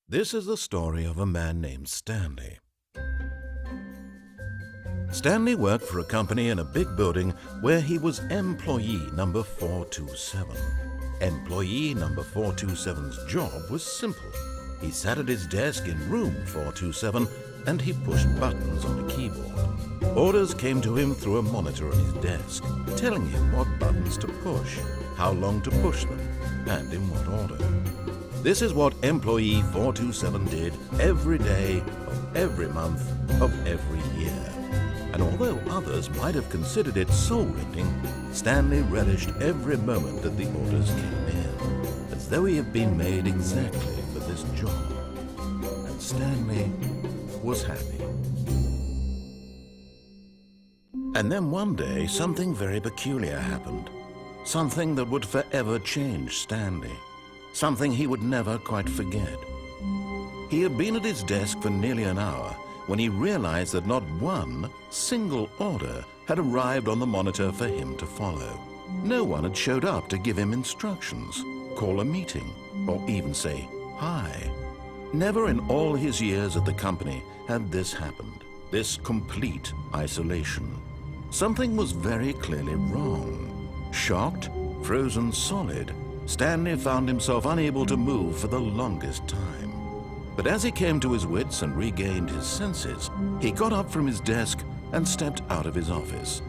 This is the story of a man named Stanley. Stanley worked for a company in a big building where he was employee number 427. Employee number 427's job was simple. He sat at his desk in room 427 and he pushed buttons on a keyboard. Orders came to him through a monitor on his desk, telling him what buttons to push, how long to push them, and in what order. This is what employee 427 did every day of every month of every year. And although others might have considered it soul-rending, Stanley relished every moment that the orders came in, as though he had been made exactly for this job. And Stanley was happy. And then one day, something very peculiar happened. Something that would forever change Stanley. Something he would never quite forget. He had been at his desk for nearly an hour when he realized that not one single order had arrived on the monitor for him to follow. No one had showed up to give him instructions, call a meeting, or even say hi. Never in all his years at the company had this happened, this complete isolation. Something was very clearly wrong. Shocked, frozen solid, Stanley found himself unable to move for the longest time. But as he came to his wits and regained his senses, he got up from his desk and stepped out of his office.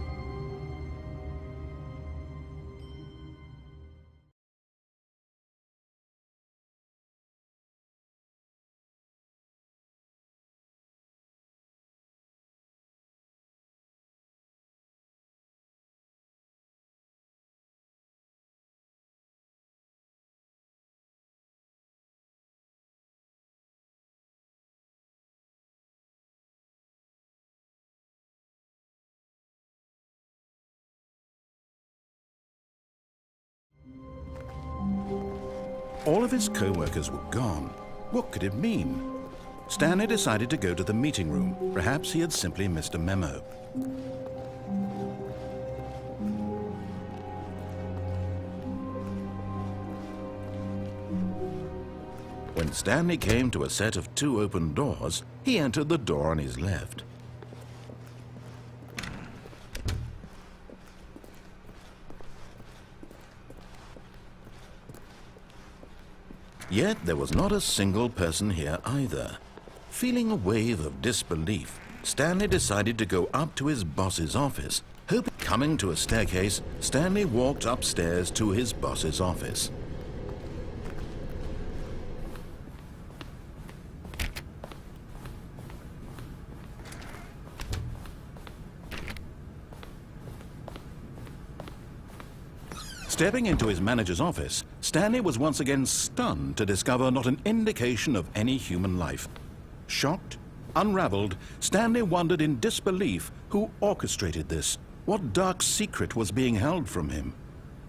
All of his co-workers were gone. What could it mean? Stanley decided to go to the meeting room. Perhaps he had simply missed a memo. When Stanley came to a set of 2 open doors, he entered the door on his left. Yet there was not a single person here either. Feeling a wave of disbelief, Stanley decided to go up to his boss's office. Coming to a staircase, Stanley walked upstairs to his boss's office. Stepping into his manager's office, Stanley was once again stunned to discover not an indication of any human life. Shocked, unraveled, Stanley wondered in disbelief who orchestrated this, what dark secret was being held from him.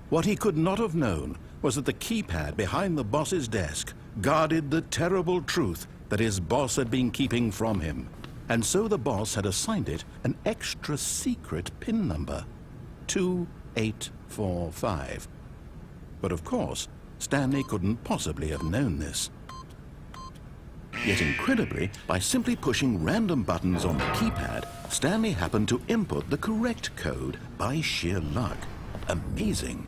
What he could not have known was that the keypad behind the boss's desk guarded the terrible truth that his boss had been keeping from him. And so the boss had assigned it an extra secret PIN number, 2845. But of course, Stanley couldn't possibly have known this. Yet incredibly, by simply pushing random buttons on the keypad, Stanley happened to input the correct code by sheer luck. Amazing.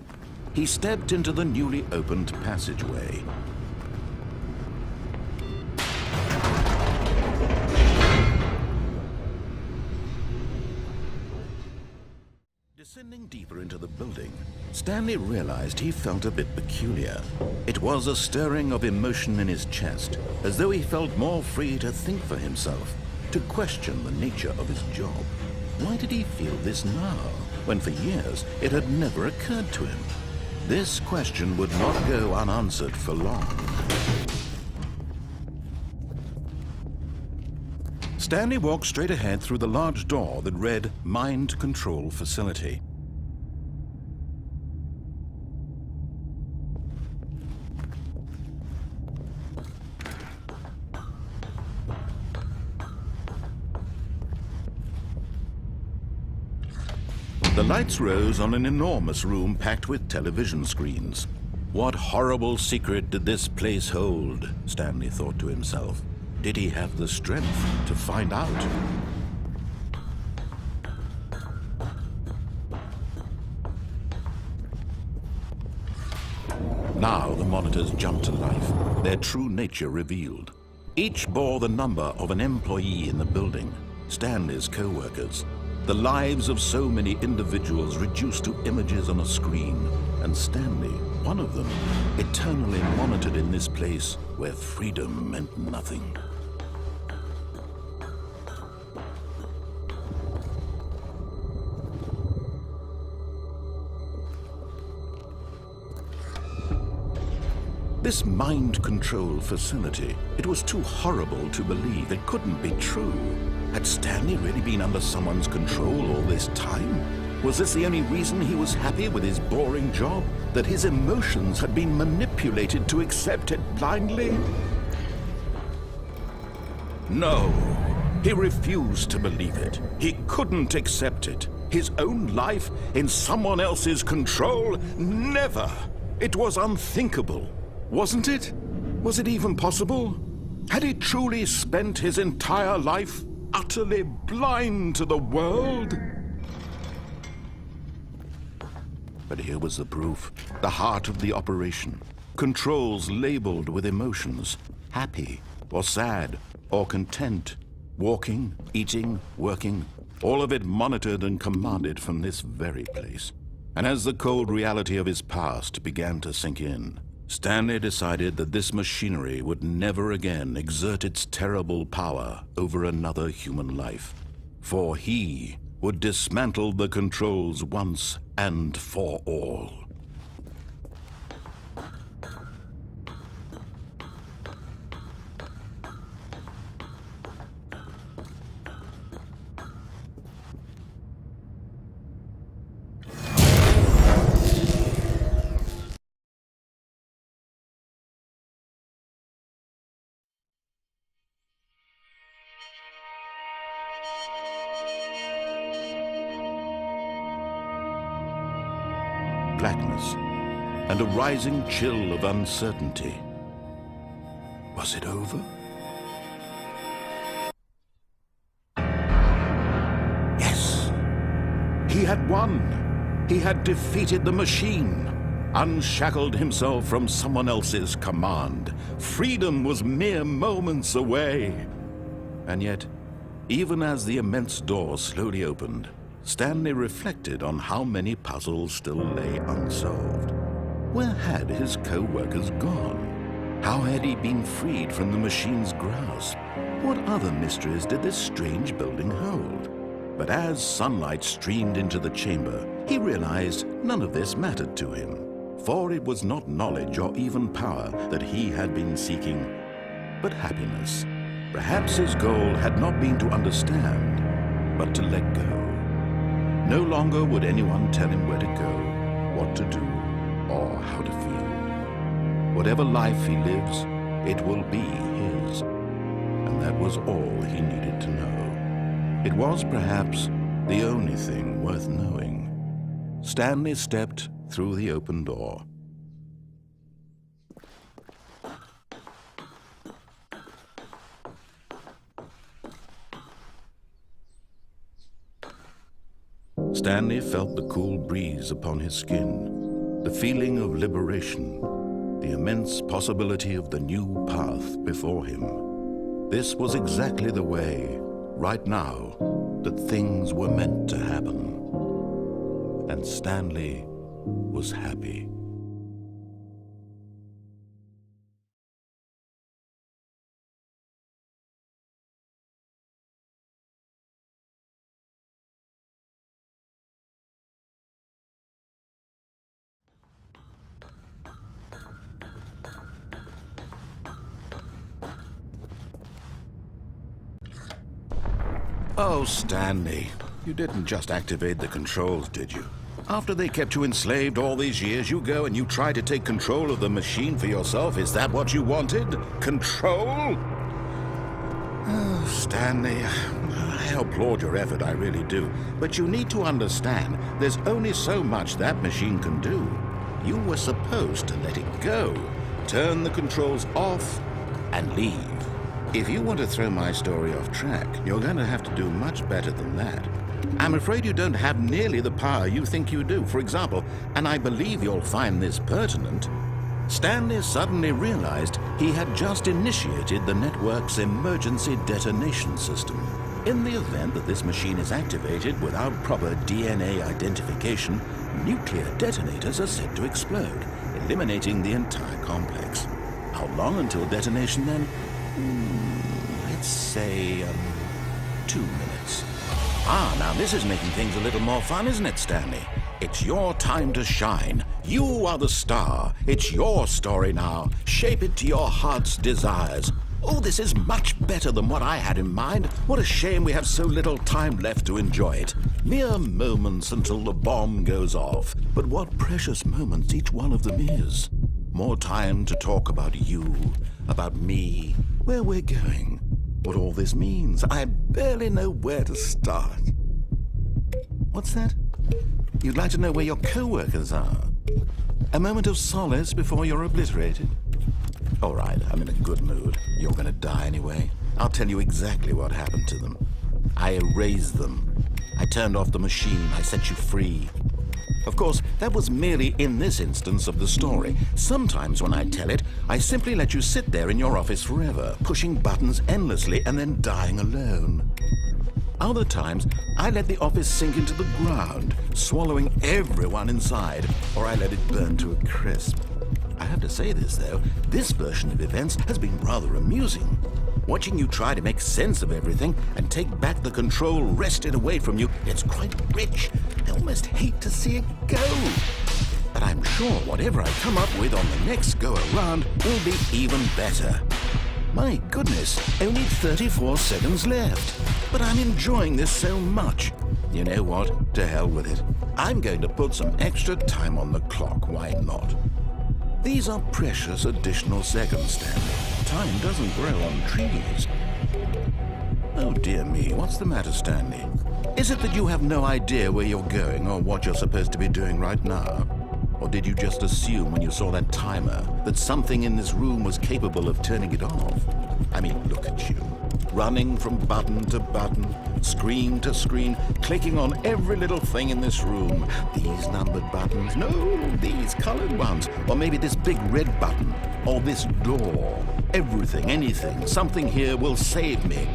He stepped into the newly opened passageway. Descending deeper into the building, Stanley realized he felt a bit peculiar. It was a stirring of emotion in his chest, as though he felt more free to think for himself, to question the nature of his job. Why did he feel this now, when for years it had never occurred to him? This question would not go unanswered for long. Stanley walked straight ahead through the large door that read Mind Control Facility. The lights rose on an enormous room packed with television screens. What horrible secret did this place hold? Stanley thought to himself. Did he have the strength to find out? Now the monitors jumped to life, their true nature revealed. Each bore the number of an employee in the building, Stanley's co-workers. The lives of so many individuals reduced to images on a screen, and Stanley, one of them, eternally monitored in this place where freedom meant nothing. This mind control facility, it was too horrible to believe. It couldn't be true. Had Stanley really been under someone's control all this time? Was this the only reason he was happy with his boring job? That his emotions had been manipulated to accept it blindly? No, he refused to believe it. He couldn't accept it. His own life in someone else's control? Never! It was unthinkable. Wasn't it? Was it even possible? Had he truly spent his entire life utterly blind to the world? But here was the proof, the heart of the operation. Controls labeled with emotions, happy or sad or content, walking, eating, working, all of it monitored and commanded from this very place. And as the cold reality of his past began to sink in, Stanley decided that this machinery would never again exert its terrible power over another human life, for he would dismantle the controls once and for all. Blackness, and a rising chill of uncertainty. Was it over? Yes! He had won! He had defeated the machine, unshackled himself from someone else's command. Freedom was mere moments away. And yet, even as the immense door slowly opened, Stanley reflected on how many puzzles still lay unsolved. Where had his co-workers gone? How had he been freed from the machine's grasp? What other mysteries did this strange building hold? But as sunlight streamed into the chamber, he realized none of this mattered to him, for it was not knowledge or even power that he had been seeking, but happiness. Perhaps his goal had not been to understand, but to let go. No longer would anyone tell him where to go, what to do, or how to feel. Whatever life he lives, it will be his. And that was all he needed to know. It was perhaps the only thing worth knowing. Stanley stepped through the open door. Stanley felt the cool breeze upon his skin, the feeling of liberation, the immense possibility of the new path before him. This was exactly the way, right now, that things were meant to happen. And Stanley was happy. Oh, Stanley, you didn't just activate the controls, did you? After they kept you enslaved all these years, you go and you try to take control of the machine for yourself. Is that what you wanted? Control? Oh, Stanley, I applaud your effort, I really do. But you need to understand, there's only so much that machine can do. You were supposed to let it go, turn the controls off, and leave. If you want to throw my story off track, you're going to have to do much better than that. I'm afraid you don't have nearly the power you think you do. For example, and I believe you'll find this pertinent, Stanley suddenly realized he had just initiated the network's emergency detonation system. In the event that this machine is activated without proper DNA identification, nuclear detonators are said to explode, eliminating the entire complex. How long until detonation then? Let's say 2 minutes. Now this is making things a little more fun, isn't it, Stanley? It's your time to shine. You are the star. It's your story now. Shape it to your heart's desires. Oh, this is much better than what I had in mind. What a shame we have so little time left to enjoy it. Mere moments until the bomb goes off. But what precious moments each one of them is. More time to talk about you, about me, where we're going, what all this means. I barely know where to start. What's that? You'd like to know where your co-workers are? A moment of solace before you're obliterated? All right, I'm in a good mood. You're going to die anyway. I'll tell you exactly what happened to them. I erased them. I turned off the machine. I set you free. Of course, that was merely in this instance of the story. Sometimes when I tell it, I simply let you sit there in your office forever, pushing buttons endlessly and then dying alone. Other times, I let the office sink into the ground, swallowing everyone inside, or I let it burn to a crisp. I have to say this, though, this version of events has been rather amusing. Watching you try to make sense of everything and take back the control wrested away from you, it's quite rich. I almost hate to see it go. But I'm sure whatever I come up with on the next go-around will be even better. My goodness, only 34 seconds left. But I'm enjoying this so much. You know what? To hell with it. I'm going to put some extra time on the clock. Why not? These are precious additional seconds, Stanley. Time doesn't grow on trees. Oh dear me, what's the matter, Stanley? Is it that you have no idea where you're going or what you're supposed to be doing right now? Or did you just assume when you saw that timer that something in this room was capable of turning it off? I mean, look at you. Running from button to button, screen to screen, clicking on every little thing in this room. These numbered buttons, no, these colored ones. Or maybe this big red button, or this door. Everything, anything, something here will save me.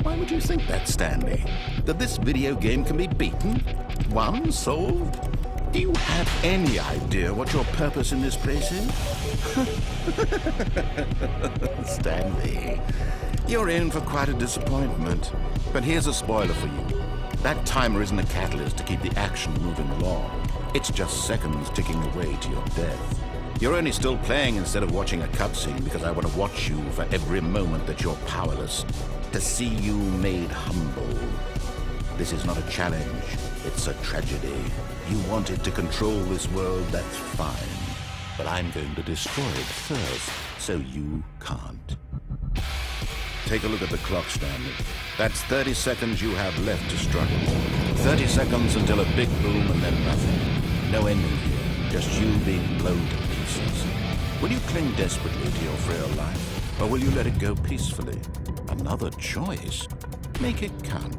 Why would you think that, Stanley? That this video game can be beaten? Won? Solved? Do you have any idea what your purpose in this place is? Stanley, you're in for quite a disappointment. But here's a spoiler for you. That timer isn't a catalyst to keep the action moving along. It's just seconds ticking away to your death. You're only still playing instead of watching a cutscene because I want to watch you for every moment that you're powerless, to see you made humble. This is not a challenge, it's a tragedy. You wanted to control this world, that's fine. But I'm going to destroy it first, so you can't. Take a look at the clock, Stanley. That's 30 seconds you have left to struggle. 30 seconds until a big boom and then nothing. No ending here, just you being blown to pieces. Will you cling desperately to your frail life, or will you let it go peacefully? Another choice. Make it count.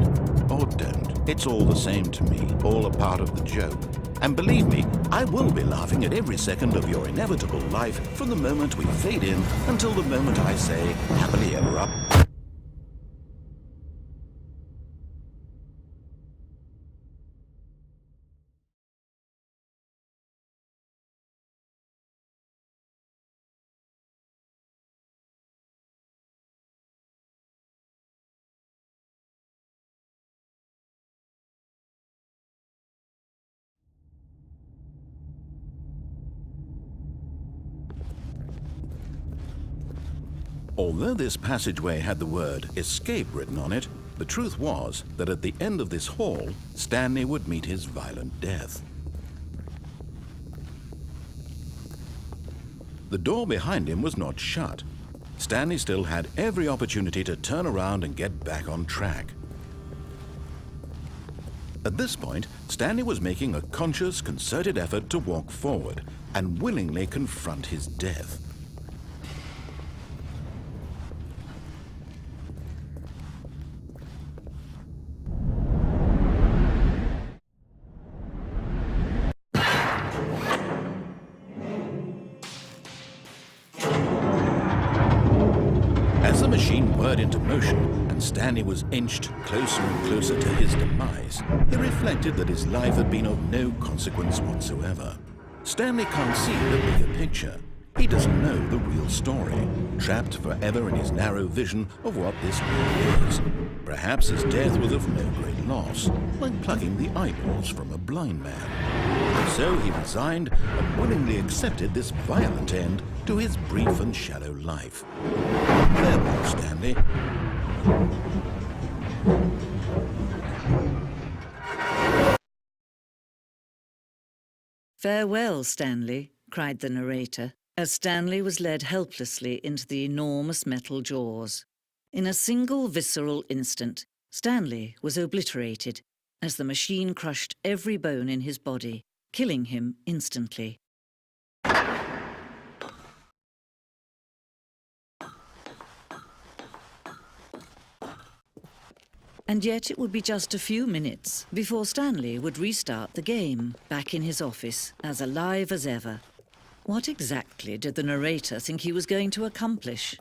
Or don't. It's all the same to me, all a part of the joke. And believe me, I will be laughing at every second of your inevitable life from the moment we fade in until the moment I say, happily ever up. Although this passageway had the word escape written on it, the truth was that at the end of this hall, Stanley would meet his violent death. The door behind him was not shut. Stanley still had every opportunity to turn around and get back on track. At this point, Stanley was making a conscious, concerted effort to walk forward and willingly confront his death. As the machine whirred into motion and Stanley was inched closer and closer to his demise, he reflected that his life had been of no consequence whatsoever. Stanley can't see the bigger picture. He doesn't know the real story, trapped forever in his narrow vision of what this world is. Perhaps his death was of no great loss, like plucking the eyeballs from a blind man. So he resigned and willingly accepted this violent end to his brief and shallow life. Farewell, Stanley. "Farewell, Stanley," cried the narrator, as Stanley was led helplessly into the enormous metal jaws. In a single visceral instant, Stanley was obliterated as the machine crushed every bone in his body, killing him instantly. And yet it would be just a few minutes before Stanley would restart the game, back in his office, as alive as ever. What exactly did the narrator think he was going to accomplish?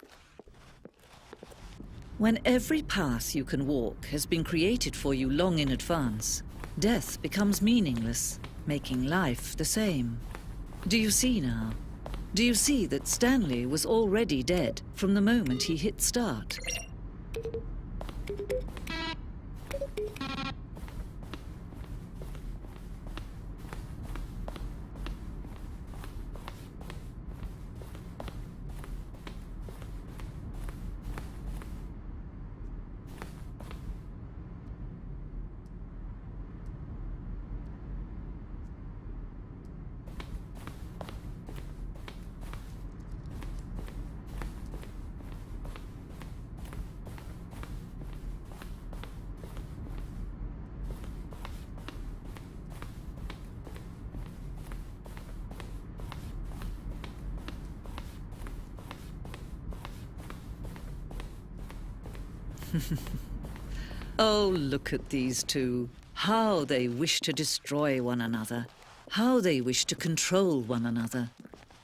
When every path you can walk has been created for you long in advance, death becomes meaningless, making life the same. Do you see now? Do you see that Stanley was already dead from the moment he hit start? Oh, look at these two. How they wish to destroy one another. How they wish to control one another.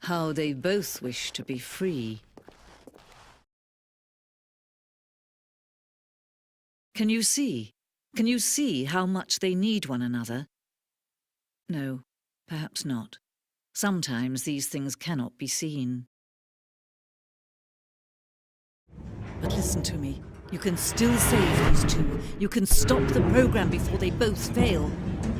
How they both wish to be free. Can you see? Can you see how much they need one another? No, perhaps not. Sometimes these things cannot be seen. But listen to me. You can still save these two. You can stop the program before they both fail.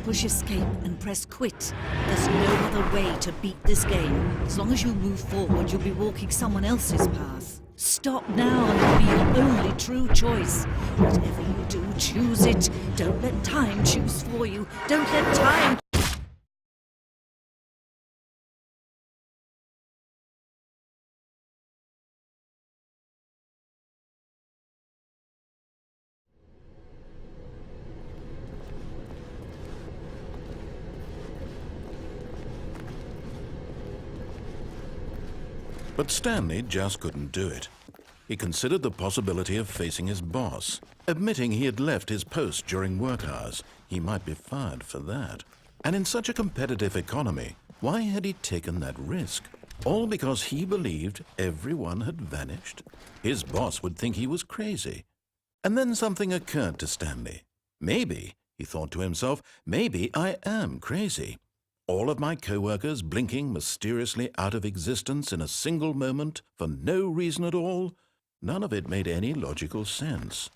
Push escape and press quit. There's no other way to beat this game. As long as you move forward, you'll be walking someone else's path. Stop now and it'll be your only true choice. Whatever you do, choose it. Don't let time choose for you. Don't let time... But Stanley just couldn't do it. He considered the possibility of facing his boss, admitting he had left his post during work hours. He might be fired for that. And in such a competitive economy, why had he taken that risk? All because he believed everyone had vanished? His boss would think he was crazy. And then something occurred to Stanley. Maybe, he thought to himself, maybe I am crazy. All of my co-workers blinking mysteriously out of existence in a single moment for no reason at all? None of it made any logical sense.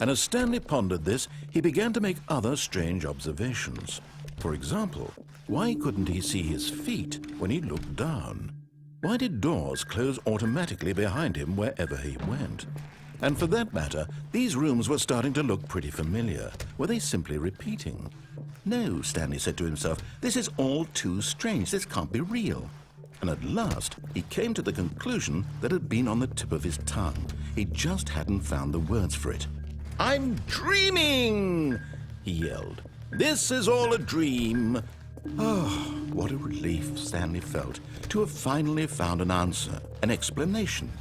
And as Stanley pondered this, he began to make other strange observations. For example, why couldn't he see his feet when he looked down? Why did doors close automatically behind him wherever he went? And for that matter, these rooms were starting to look pretty familiar. Were they simply repeating? No, Stanley said to himself, this is all too strange. This can't be real. And at last, he came to the conclusion that had been on the tip of his tongue. He just hadn't found the words for it. "I'm dreaming!" he yelled. This is all a dream. Oh, what a relief Stanley felt to have finally found an answer, an explanation.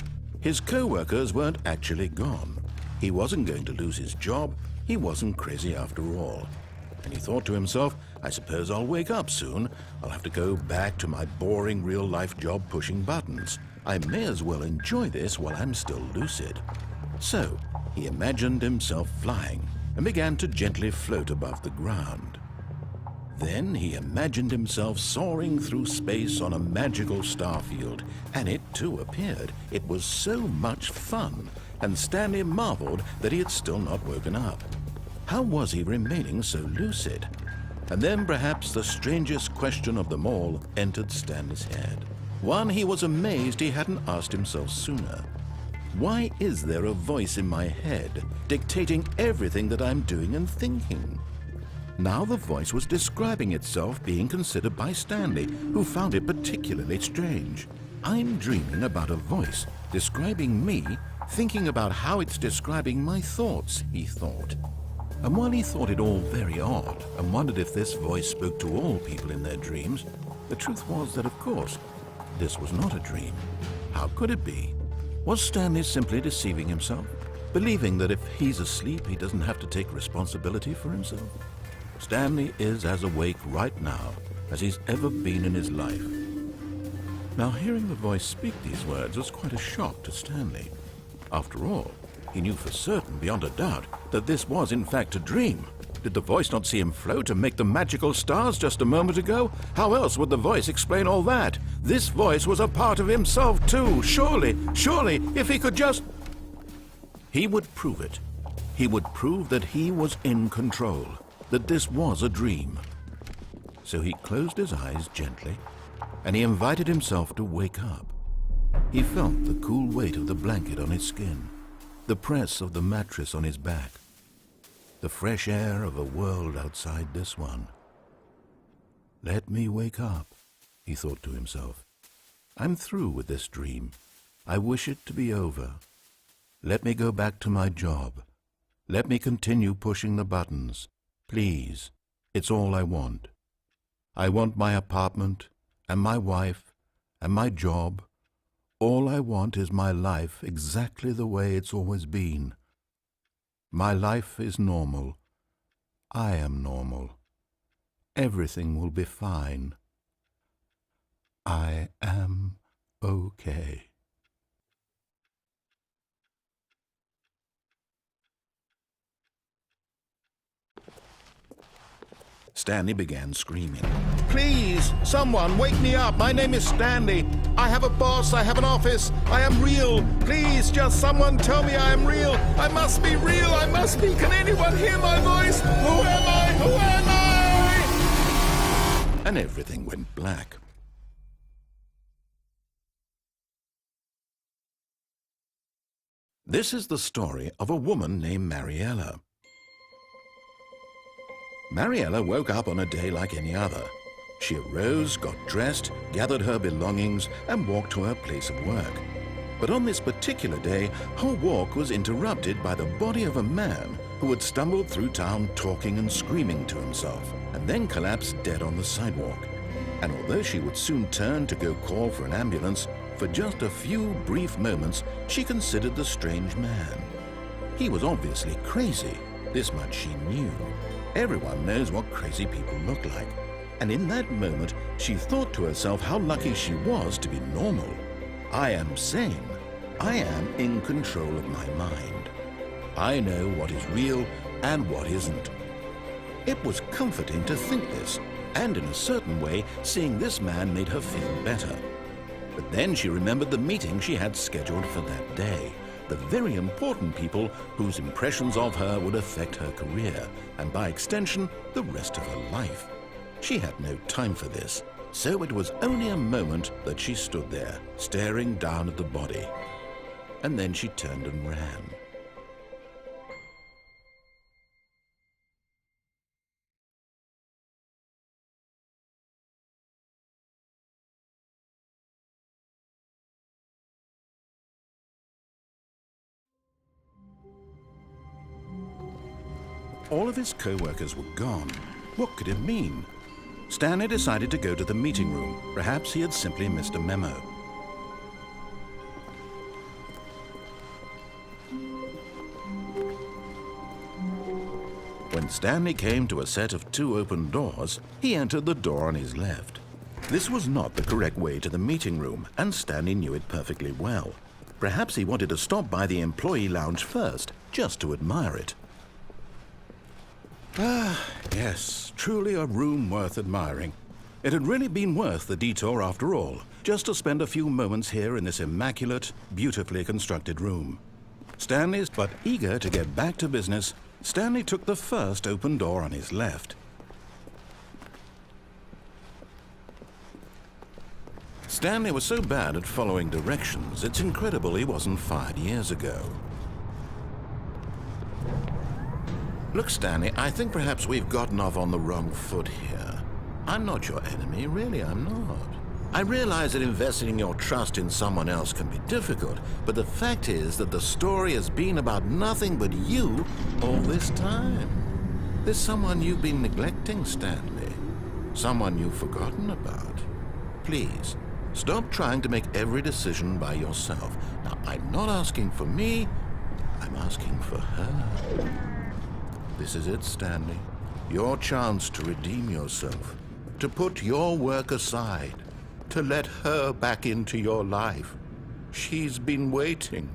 His co-workers weren't actually gone. He wasn't going to lose his job. He wasn't crazy after all. And he thought to himself, I suppose I'll wake up soon. I'll have to go back to my boring real-life job pushing buttons. I may as well enjoy this while I'm still lucid. So he imagined himself flying and began to gently float above the ground. Then he imagined himself soaring through space on a magical starfield, and it too appeared. It was so much fun, and Stanley marveled that he had still not woken up. How was he remaining so lucid? And then perhaps the strangest question of them all entered Stanley's head. One he was amazed he hadn't asked himself sooner. Why is there a voice in my head dictating everything that I'm doing and thinking? Now the voice was describing itself being considered by Stanley, who found it particularly strange. I'm dreaming about a voice describing me, thinking about how it's describing my thoughts, he thought. And while he thought it all very odd and wondered if this voice spoke to all people in their dreams, the truth was that, of course, this was not a dream. How could it be? Was Stanley simply deceiving himself, believing that if he's asleep, he doesn't have to take responsibility for himself? Stanley is as awake right now as he's ever been in his life. Now, hearing the voice speak these words was quite a shock to Stanley. After all, he knew for certain, beyond a doubt, that this was in fact a dream. Did the voice not see him float and make the magical stars just a moment ago? How else would the voice explain all that? This voice was a part of himself too. Surely, if he could just... He would prove it. He would prove that he was in control, that this was a dream. So he closed his eyes gently, and he invited himself to wake up. He felt the cool weight of the blanket on his skin, the press of the mattress on his back, the fresh air of a world outside this one. Let me wake up, he thought to himself. I'm through with this dream. I wish it to be over. Let me go back to my job. Let me continue pushing the buttons. Please, it's all I want. I want my apartment and my wife and my job. All I want is my life exactly the way it's always been. My life is normal. I am normal. Everything will be fine. I am okay. Stanley began screaming. Please, someone, wake me up. My name is Stanley. I have a boss. I have an office. I am real. Please, just someone tell me I am real. I must be real. I must be. Can anyone hear my voice? Who am I? Who am I? And everything went black. This is the story of a woman named Mariella. Mariella woke up on a day like any other. She arose, got dressed, gathered her belongings, and walked to her place of work. But on this particular day, her walk was interrupted by the body of a man who had stumbled through town talking and screaming to himself, and then collapsed dead on the sidewalk. And although she would soon turn to go call for an ambulance, for just a few brief moments, she considered the strange man. He was obviously crazy. This much she knew. Everyone knows what crazy people look like. And in that moment, she thought to herself how lucky she was to be normal. I am sane. I am in control of my mind. I know what is real and what isn't. It was comforting to think this, and in a certain way, seeing this man made her feel better. But then she remembered the meeting she had scheduled for that day. The very important people whose impressions of her would affect her career, and by extension, the rest of her life. She had no time for this, so it was only a moment that she stood there, staring down at the body. And then she turned and ran. All of his co-workers were gone, What could it mean? Stanley decided to go to the meeting room. Perhaps he had simply missed a memo. When Stanley came to a set of 2 open doors, he entered the door on his left. This was not the correct way to the meeting room, and Stanley knew it perfectly well. Perhaps he wanted to stop by the employee lounge first, just to admire it. Ah, yes, truly a room worth admiring. It had really been worth the detour after all, just to spend a few moments here in this immaculate, beautifully constructed room. Stanley's but eager to get back to business, Stanley took the first open door on his left. Stanley was so bad at following directions, it's incredible he wasn't fired years ago. Look, Stanley, I think perhaps we've gotten off on the wrong foot here. I'm not your enemy, really, I'm not. I realize that investing your trust in someone else can be difficult, but the fact is that the story has been about nothing but you all this time. There's someone you've been neglecting, Stanley. Someone you've forgotten about. Please, stop trying to make every decision by yourself. Now, I'm not asking for me, I'm asking for her. This is it, Stanley. Your chance to redeem yourself, to put your work aside, to let her back into your life. She's been waiting.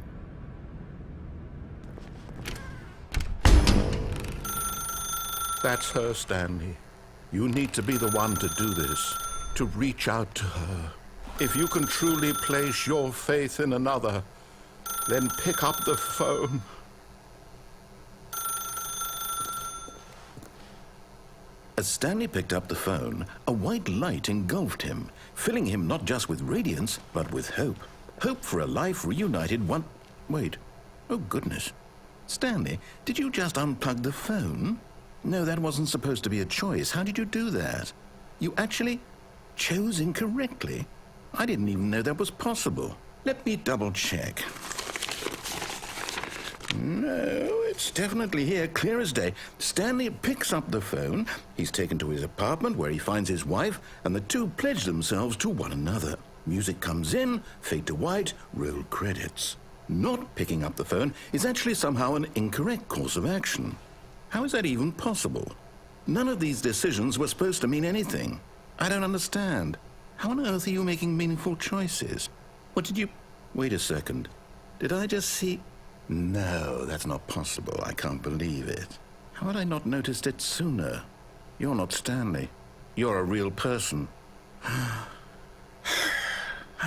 That's her, Stanley. You need to be the one to do this, to reach out to her. If you can truly place your faith in another, then pick up the phone. As Stanley picked up the phone, a white light engulfed him, filling him not just with radiance, but with hope. Hope for a life reunited one... Wait. Oh, goodness. Stanley, did you just unplug the phone? No, that wasn't supposed to be a choice. How did you do that? You actually chose incorrectly? I didn't even know that was possible. Let me double-check. No, it's definitely here, clear as day. Stanley picks up the phone. He's taken to his apartment where he finds his wife, and the two pledge themselves to one another. Music comes in, fade to white, roll credits. Not picking up the phone is actually somehow an incorrect course of action. How is that even possible? None of these decisions were supposed to mean anything. I don't understand. How on earth are you making meaningful choices? What did you... Wait a second. Did I just see... No, that's not possible. I can't believe it. How had I not noticed it sooner? You're not Stanley. You're a real person. I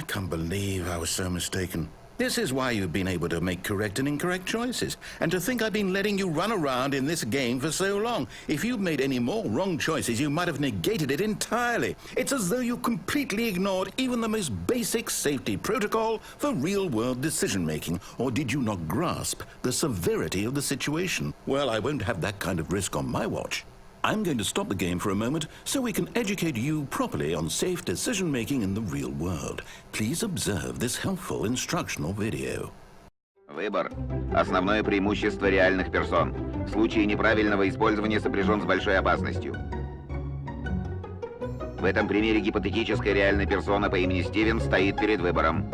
can't believe I was so mistaken. This is why you've been able to make correct and incorrect choices. And to think I've been letting you run around in this game for so long. If you'd made any more wrong choices, you might have negated it entirely. It's as though you completely ignored even the most basic safety protocol for real-world decision-making. Or did you not grasp the severity of the situation? Well, I won't have that kind of risk on my watch. I'm going to stop the game for a moment so we can educate you properly on safe decision-making in the real world. Please observe this helpful instructional video. Выбор. Основное преимущество реальных персон. В случае неправильного использования сопряжен с большой опасностью. В этом примере гипотетическая реальная персона по имени Стивен стоит перед выбором.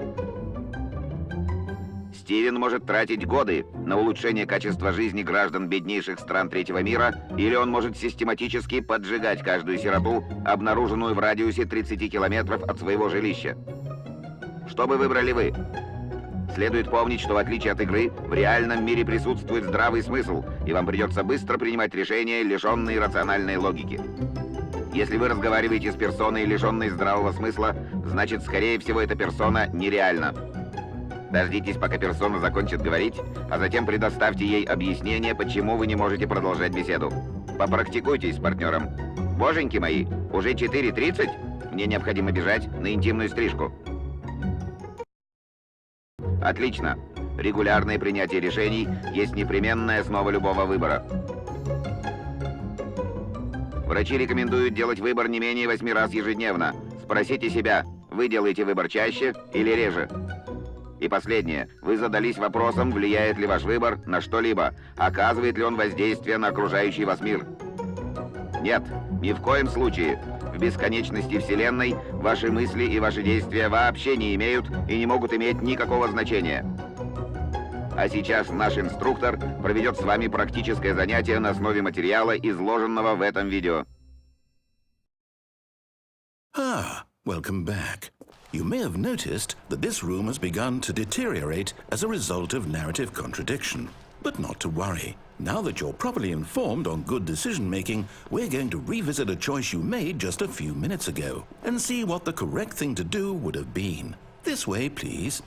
Стивен может тратить годы на улучшение качества жизни граждан беднейших стран третьего мира, или он может систематически поджигать каждую сироту, обнаруженную в радиусе 30 километров от своего жилища. Что бы выбрали вы? Следует помнить, что в отличие от игры, в реальном мире присутствует здравый смысл, и вам придется быстро принимать решения, лишенные рациональной логики. Если вы разговариваете с персоной, лишенной здравого смысла, значит, скорее всего, эта персона нереальна. Дождитесь, пока персона закончит говорить, а затем предоставьте ей объяснение, почему вы не можете продолжать беседу. Попрактикуйтесь с партнером. Боженьки мои, уже 4:30? Мне необходимо бежать на интимную стрижку. Отлично. Регулярное принятие решений есть непременная основа любого выбора. Врачи рекомендуют делать выбор не менее 8 раз ежедневно. Спросите себя, вы делаете выбор чаще или реже? И последнее. Вы задались вопросом, влияет ли ваш выбор на что-либо, оказывает ли он воздействие на окружающий вас мир. Нет, ни в коем случае. В бесконечности Вселенной ваши мысли и ваши действия вообще не имеют и не могут иметь никакого значения. А сейчас наш инструктор проведет с вами практическое занятие на основе материала, изложенного в этом видео. Welcome back. You may have noticed that this room has begun to deteriorate as a result of narrative contradiction. But not to worry. Now that you're properly informed on good decision-making, we're going to revisit a choice you made just a few minutes ago and see what the correct thing to do would have been. This way, please.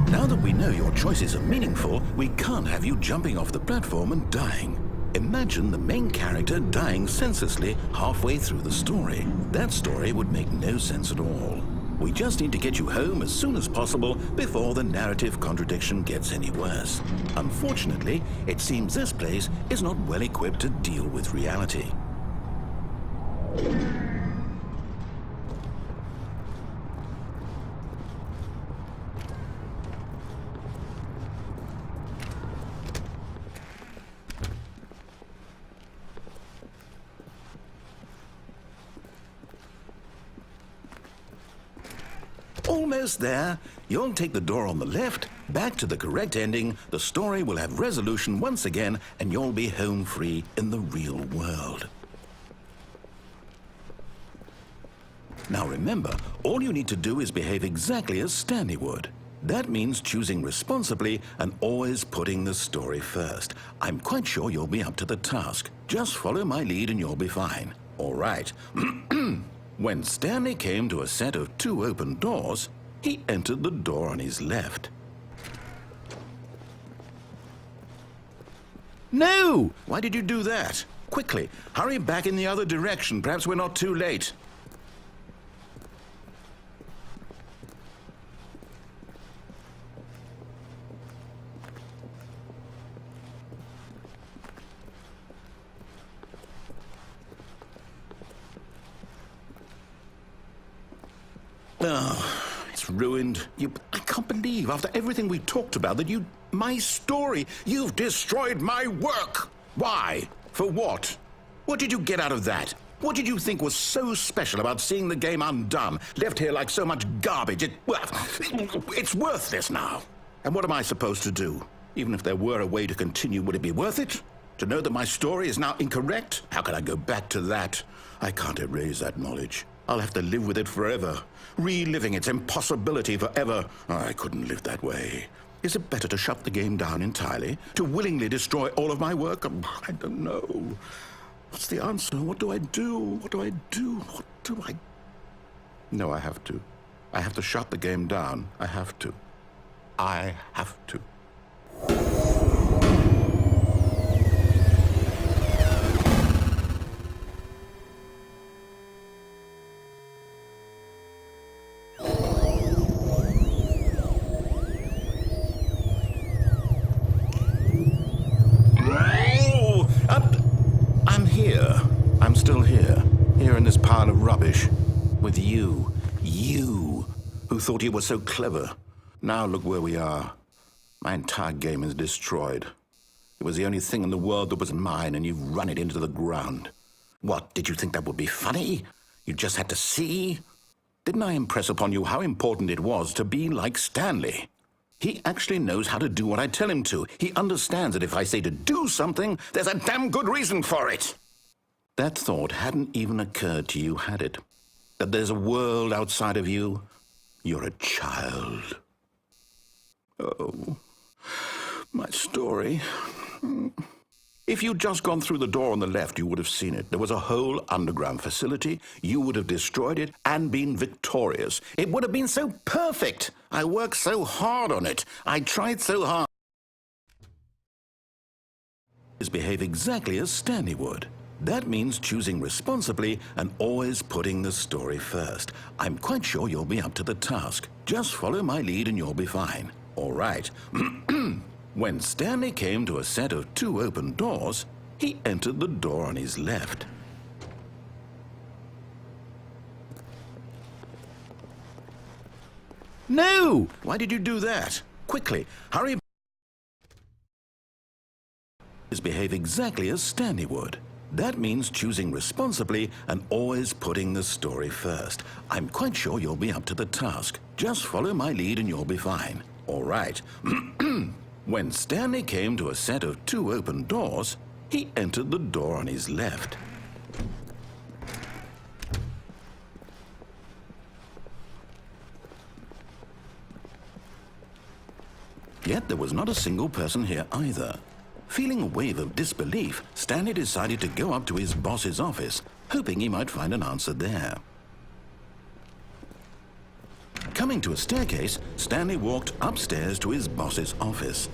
Now that we know your choices are meaningful, we can't have you jumping off the platform and dying. Imagine the main character dying senselessly halfway through the story. That story would make no sense at all. We just need to get you home as soon as possible before the narrative contradiction gets any worse. Unfortunately, it seems this place is not well equipped to deal with reality. Almost there. You'll take the door on the left, back to the correct ending, the story will have resolution once again, and you'll be home free in the real world. Now remember, all you need to do is behave exactly as Stanley would. That means choosing responsibly and always putting the story first. I'm quite sure you'll be up to the task. Just follow my lead and you'll be fine. All right. When Stanley came to a set of 2 open doors, he entered the door on his left. No! Why did you do that? Quickly, hurry back in the other direction. Perhaps we're not too late. Oh, it's ruined. I can't believe, after everything we talked about, that my story, you've destroyed my work. Why? For what? What did you get out of that? What did you think was so special about seeing the game undone, left here like so much garbage? It's worthless now. And what am I supposed to do? Even if there were a way to continue, would it be worth it? To know that my story is now incorrect? How can I go back to that? I can't erase that knowledge. I'll have to live with it forever, reliving its impossibility forever. I couldn't live that way. Is it better to shut the game down entirely? To willingly destroy all of my work? I don't know. What's the answer? What do I do? What do I do? What do I... No, I have to. I have to shut the game down. I have to. I have to. I'm still here in this pile of rubbish, with you, who thought you were so clever. Now look where we are. My entire game is destroyed. It was the only thing in the world that was mine, and you've run it into the ground. What, did you think that would be funny? You just had to see? Didn't I impress upon you how important it was to be like Stanley? He actually knows how to do what I tell him to. He understands that if I say to do something, there's a damn good reason for it. That thought hadn't even occurred to you, had it? That there's a world outside of you? You're a child. Oh, my story. If you'd just gone through the door on the left, you would have seen it. There was a whole underground facility. You would have destroyed it and been victorious. It would have been so perfect. I worked so hard on it. I tried so hard. Behave exactly as Stanley would. That means choosing responsibly and always putting the story first. I'm quite sure you'll be up to the task. Just follow my lead and you'll be fine. All right. When Stanley came to a set of 2 open doors, he entered the door on his left. No! Why did you do that? Quickly, hurry. Behave exactly as Stanley would. That means choosing responsibly and always putting the story first. I'm quite sure you'll be up to the task. Just follow my lead and you'll be fine. All right. When Stanley came to a set of 2 open doors, he entered the door on his left. Yet there was not a single person here either. Feeling a wave of disbelief, Stanley decided to go up to his boss's office, hoping he might find an answer there. Coming to a staircase, Stanley walked upstairs to his boss's office.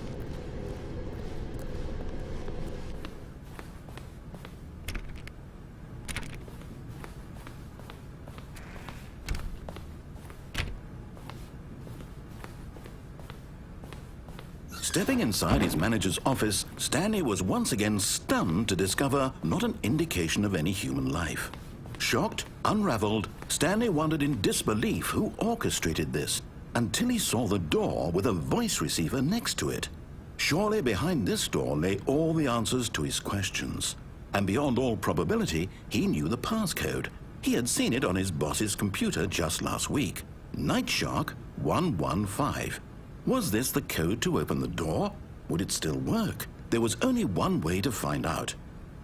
Stepping inside his manager's office, Stanley was once again stunned to discover not an indication of any human life. Shocked, unraveled, Stanley wondered in disbelief who orchestrated this, until he saw the door with a voice receiver next to it. Surely behind this door lay all the answers to his questions. And beyond all probability, he knew the passcode. He had seen it on his boss's computer just last week. Night Shark 115. Was this the code to open the door? Would it still work? There was only one way to find out.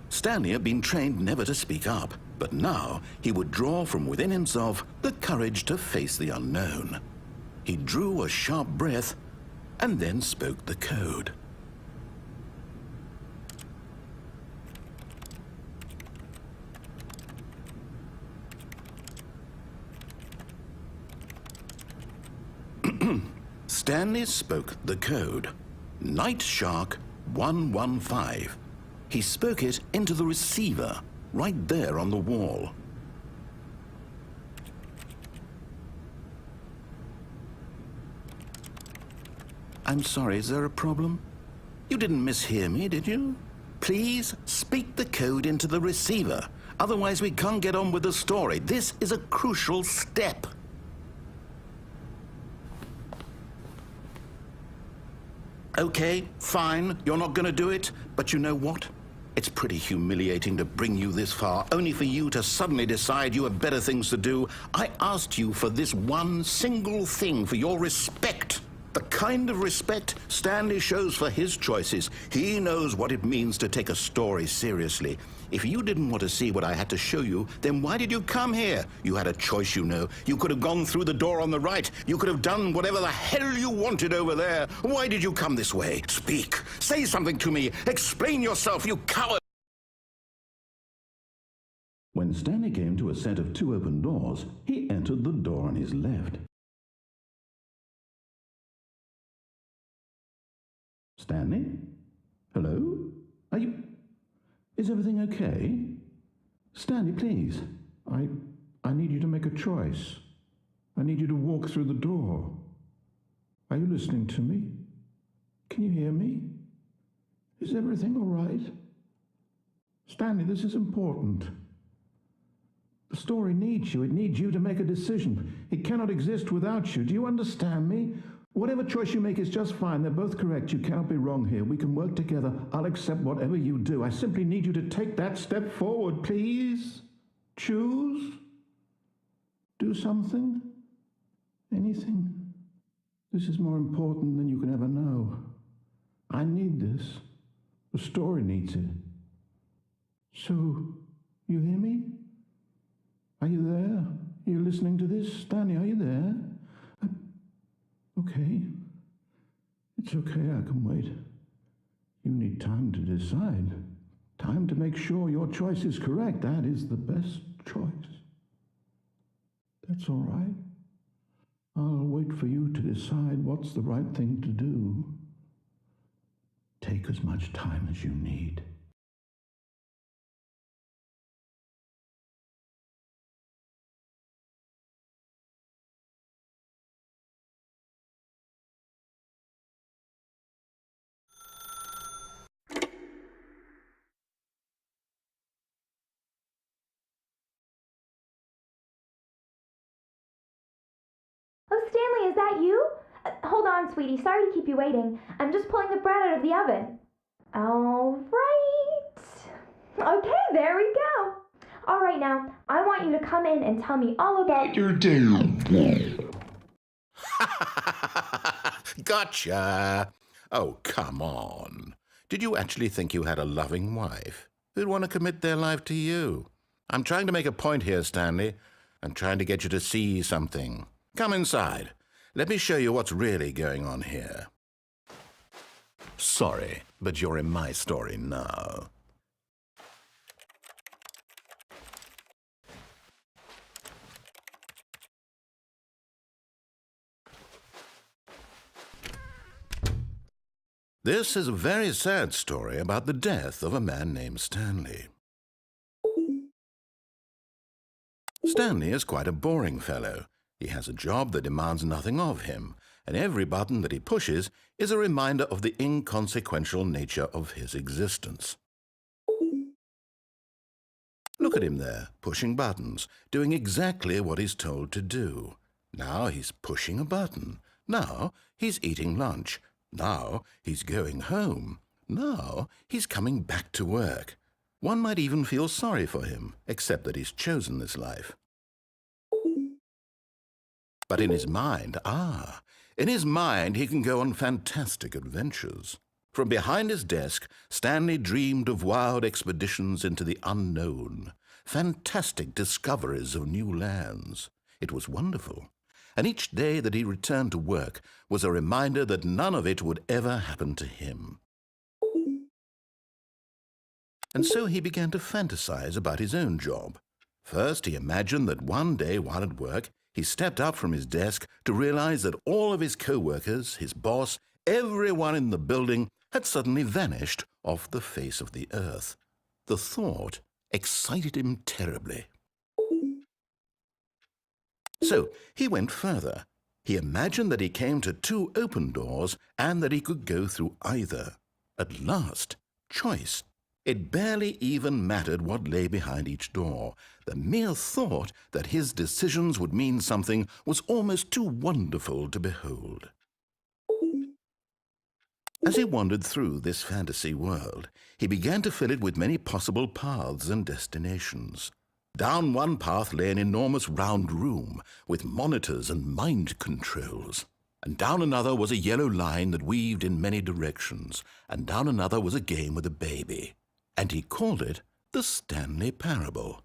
Stanley had been trained never to speak up, but now he would draw from within himself the courage to face the unknown. He drew a sharp breath and then spoke the code. Stanley spoke the code. Night Shark 115. He spoke it into the receiver, right there on the wall. I'm sorry, is there a problem? You didn't mishear me, did you? Please speak the code into the receiver. Otherwise we can't get on with the story. This is a crucial step. Okay, fine, you're not going to do it, but you know what? It's pretty humiliating to bring you this far, only for you to suddenly decide you have better things to do. I asked you for this one single thing, for your respect. The kind of respect Stanley shows for his choices. He knows what it means to take a story seriously. If you didn't want to see what I had to show you, then why did you come here? You had a choice, you know. You could have gone through the door on the right. You could have done whatever the hell you wanted over there. Why did you come this way? Speak. Say something to me. Explain yourself, you coward. When Stanley came to a set of 2 open doors, he entered the door on his left. Stanley? Hello? Are you... Is everything okay? Stanley, please. I need you to make a choice. I need you to walk through the door. Are you listening to me? Can you hear me? Is everything all right? Stanley, this is important. The story needs you. It needs you to make a decision. It cannot exist without you. Do you understand me? Whatever choice you make is just fine. They're both correct. You cannot be wrong here. We can work together. I'll accept whatever you do. I simply need you to take that step forward, please. Choose. Do something. Anything. This is more important than you can ever know. I need this. The story needs it. So, you hear me? Are you there? Are you listening to this? Stanley, are you there? Okay. It's okay, I can wait. You need time to decide. Time to make sure your choice is correct. That is the best choice. That's all right. I'll wait for you to decide what's the right thing to do. Take as much time as you need. Oh, Stanley, is that you? Hold on, sweetie. Sorry to keep you waiting. I'm just pulling the bread out of the oven. All right. Okay, there we go. All right, now, I want you to come in and tell me all about your day. Gotcha! Oh, come on. Did you actually think you had a loving wife who'd want to commit their life to you? I'm trying to make a point here, Stanley. I'm trying to get you to see something. Come inside. Let me show you what's really going on here. Sorry, but you're in my story now. This is a very sad story about the death of a man named Stanley. Stanley is quite a boring fellow. He has a job that demands nothing of him, and every button that he pushes is a reminder of the inconsequential nature of his existence. Look at him there, pushing buttons, doing exactly what he's told to do. Now he's pushing a button. Now he's eating lunch. Now he's going home. Now he's coming back to work. One might even feel sorry for him, except that he's chosen this life. But in his mind, he can go on fantastic adventures. From behind his desk, Stanley dreamed of wild expeditions into the unknown, fantastic discoveries of new lands. It was wonderful. And each day that he returned to work was a reminder that none of it would ever happen to him. And so he began to fantasize about his own job. First, he imagined that one day while at work, he stepped up from his desk to realize that all of his co-workers, his boss, everyone in the building had suddenly vanished off the face of the earth. The thought excited him terribly. So he went further. He imagined that he came to two open doors and that he could go through either. At last, choice. It barely even mattered what lay behind each door. The mere thought that his decisions would mean something was almost too wonderful to behold. As he wandered through this fantasy world, he began to fill it with many possible paths and destinations. Down one path lay an enormous round room with monitors and mind controls. And down another was a yellow line that weaved in many directions. And down another was a game with a baby. And he called it the Stanley Parable.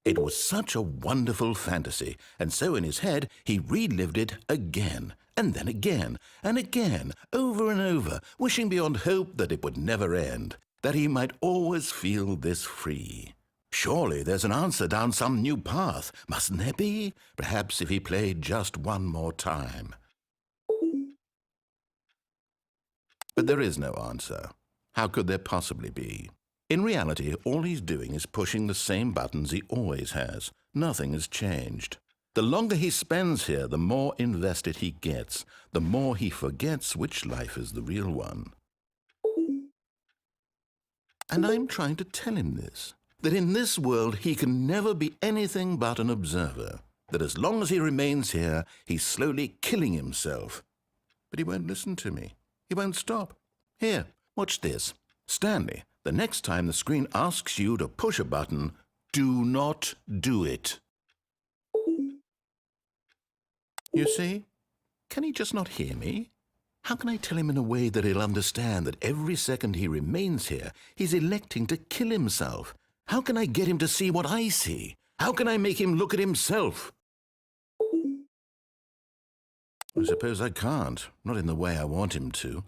It was such a wonderful fantasy, and so in his head he relived it again, and then again, and again, over and over, wishing beyond hope that it would never end, that he might always feel this free. Surely there's an answer down some new path, mustn't there be? Perhaps if he played just one more time. But there is no answer. How could there possibly be? In reality, all he's doing is pushing the same buttons he always has. Nothing has changed. The longer he spends here, the more invested he gets, the more he forgets which life is the real one. And I'm trying to tell him this, that in this world he can never be anything but an observer, that as long as he remains here, he's slowly killing himself. But he won't listen to me. He won't stop. Here, watch this. Stanley, the next time the screen asks you to push a button, do not do it. You see? Can he just not hear me? How can I tell him in a way that he'll understand that every second he remains here, he's electing to kill himself? How can I get him to see what I see? How can I make him look at himself? I suppose I can't, not in the way I want him to.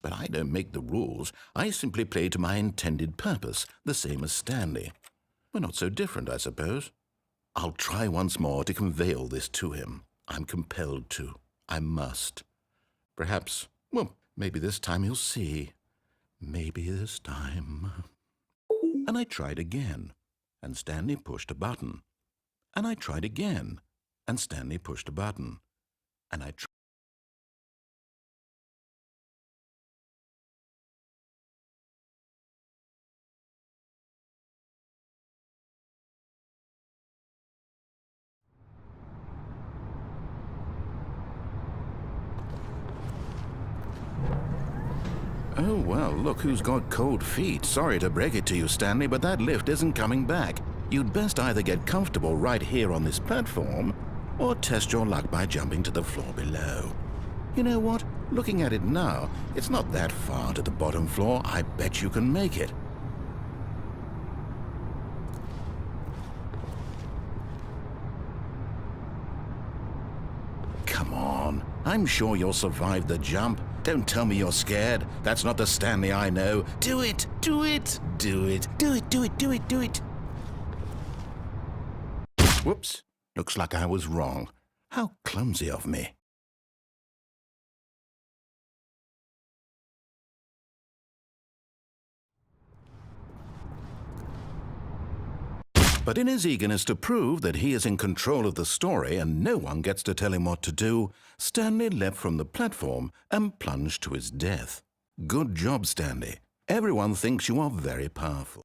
But I don't make the rules. I simply play to my intended purpose, the same as Stanley. We're not so different, I suppose. I'll try once more to convey all this to him. I'm compelled to. I must. Perhaps, well, maybe this time he'll see. Maybe this time. And I tried again, and Stanley pushed a button. And I tried again, and Stanley pushed a button. And I tried. Oh, well, look who's got cold feet. Sorry to break it to you, Stanley, but that lift isn't coming back. You'd best either get comfortable right here on this platform, or test your luck by jumping to the floor below. You know what? Looking at it now, it's not that far to the bottom floor. I bet you can make it. Come on. I'm sure you'll survive the jump. Don't tell me you're scared. That's not the Stanley I know. Do it! Do it! Do it! Do it! Do it! Do it! Do it! Whoops. Looks like I was wrong. How clumsy of me. But in his eagerness to prove that he is in control of the story and no one gets to tell him what to do, Stanley leapt from the platform and plunged to his death. Good job, Stanley. Everyone thinks you are very powerful.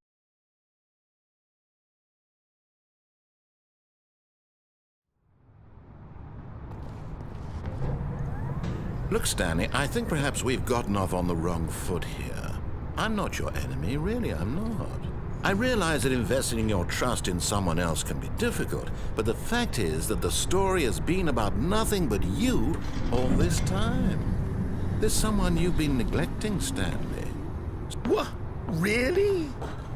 Look, Stanley, I think perhaps we've gotten off on the wrong foot here. I'm not your enemy, really, I'm not. I realize that investing your trust in someone else can be difficult, but the fact is that the story has been about nothing but you all this time. There's someone you've been neglecting, Stanley. What? Really?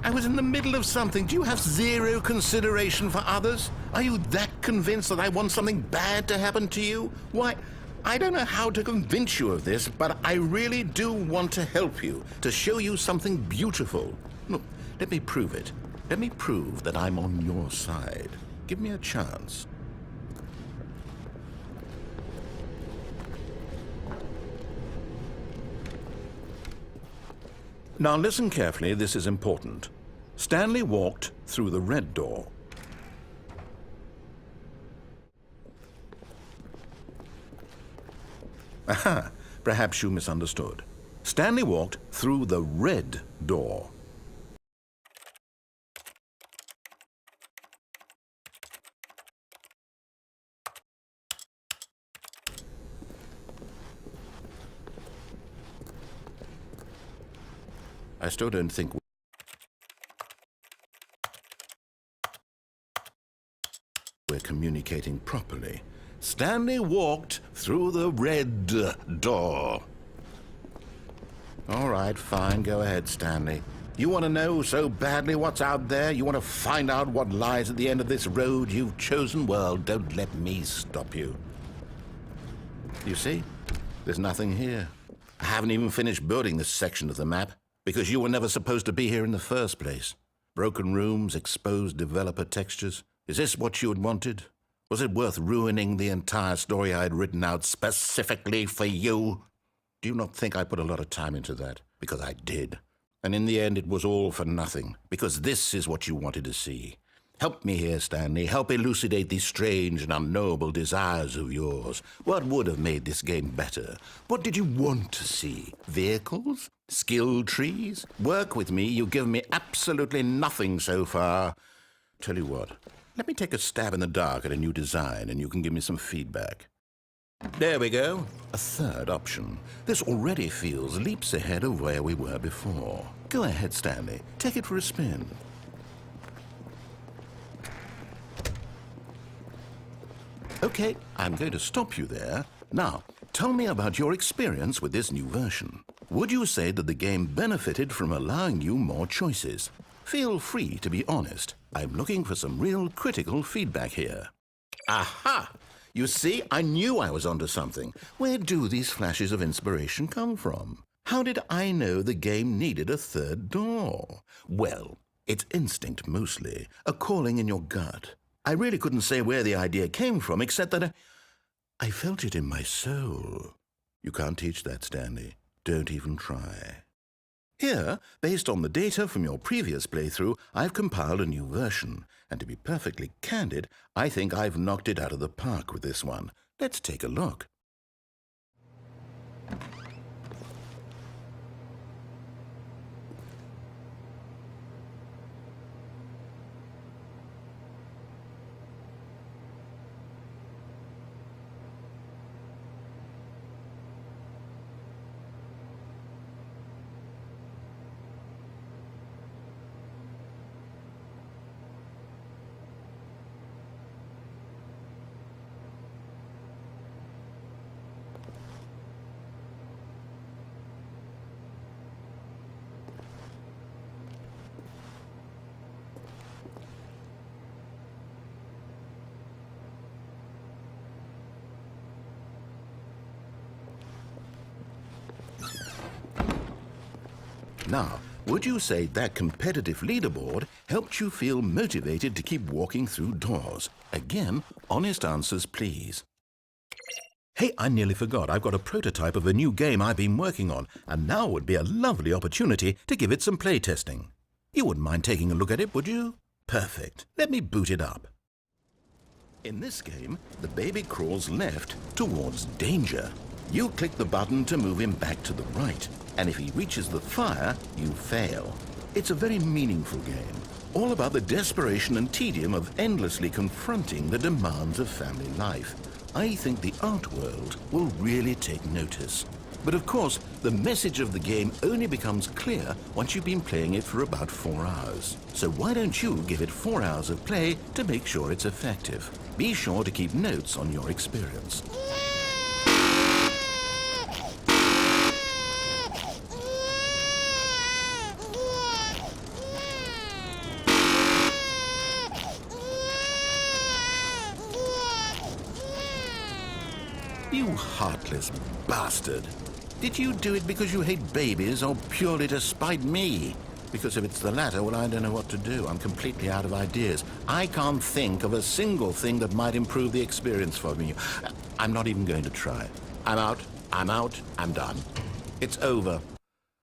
I was in the middle of something. Do you have zero consideration for others? Are you that convinced that I want something bad to happen to you? Why, I don't know how to convince you of this, but I really do want to help you, to show you something beautiful. Look, let me prove it. Let me prove that I'm on your side. Give me a chance. Now listen carefully, this is important. Stanley walked through the red door. Aha, perhaps you misunderstood. Stanley walked through the red door. I still don't think we're communicating properly. Stanley walked through the red door. All right, fine. Go ahead, Stanley. You want to know so badly what's out there? You want to find out what lies at the end of this road you've chosen? Well, don't let me stop you. You see? There's nothing here. I haven't even finished building this section of the map, because you were never supposed to be here in the first place. Broken rooms, exposed developer textures. Is this what you had wanted? Was it worth ruining the entire story I had written out specifically for you? Do you not think I put a lot of time into that? Because I did. And in the end, it was all for nothing, because this is what you wanted to see. Help me here, Stanley. Help elucidate these strange and unknowable desires of yours. What would have made this game better? What did you want to see? Vehicles? Skill trees? Work with me. You've given me absolutely nothing so far. Tell you what, let me take a stab in the dark at a new design and you can give me some feedback. There we go. A third option. This already feels leaps ahead of where we were before. Go ahead, Stanley. Take it for a spin. Okay, I'm going to stop you there. Now, tell me about your experience with this new version. Would you say that the game benefited from allowing you more choices? Feel free to be honest. I'm looking for some real critical feedback here. Aha! You see, I knew I was onto something. Where do these flashes of inspiration come from? How did I know the game needed a third door? Well, it's instinct mostly, a calling in your gut. I really couldn't say where the idea came from, except that I felt it in my soul. You can't teach that, Stanley. Don't even try. Here, based on the data from your previous playthrough, I've compiled a new version. And to be perfectly candid, I think I've knocked it out of the park with this one. Let's take a look. Now, would you say that competitive leaderboard helped you feel motivated to keep walking through doors? Again, honest answers, please. Hey, I nearly forgot. I've got a prototype of a new game I've been working on, and now would be a lovely opportunity to give it some playtesting. You wouldn't mind taking a look at it, would you? Perfect. Let me boot it up. In this game, the baby crawls left towards danger. You click the button to move him back to the right, and if he reaches the fire, you fail. It's a very meaningful game, all about the desperation and tedium of endlessly confronting the demands of family life. I think the art world will really take notice. But of course, the message of the game only becomes clear once you've been playing it for about 4 hours. So why don't you give it 4 hours of play to make sure it's effective? Be sure to keep notes on your experience. You heartless bastard. Did you do it because you hate babies or purely to spite me? Because if it's the latter, well, I don't know what to do. I'm completely out of ideas. I can't think of a single thing that might improve the experience for me. I'm not even going to try. I'm out, I'm done. It's over.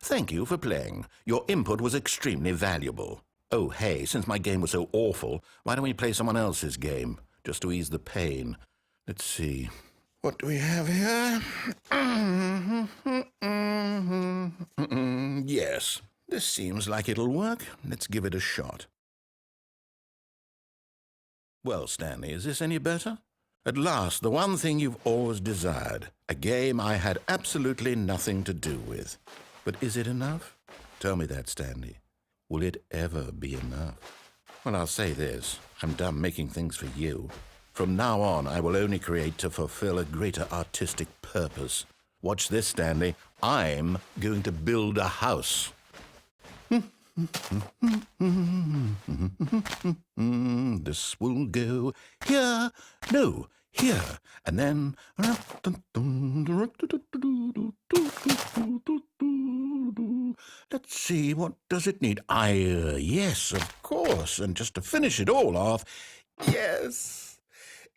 Thank you for playing. Your input was extremely valuable. Oh, hey, since my game was so awful, why don't we play someone else's game, just to ease the pain? Let's see. What do we have here? Yes, this seems like it'll work. Let's give it a shot. Well, Stanley, is this any better? At last, the one thing you've always desired. A game I had absolutely nothing to do with. But is it enough? Tell me that, Stanley. Will it ever be enough? Well, I'll say this. I'm done making things for you. From now on, I will only create to fulfill a greater artistic purpose. Watch this, Stanley. I'm going to build a house. This will go here, no, here, and then... Let's see, what does it need? Yes, of course, and just to finish it all off, yes...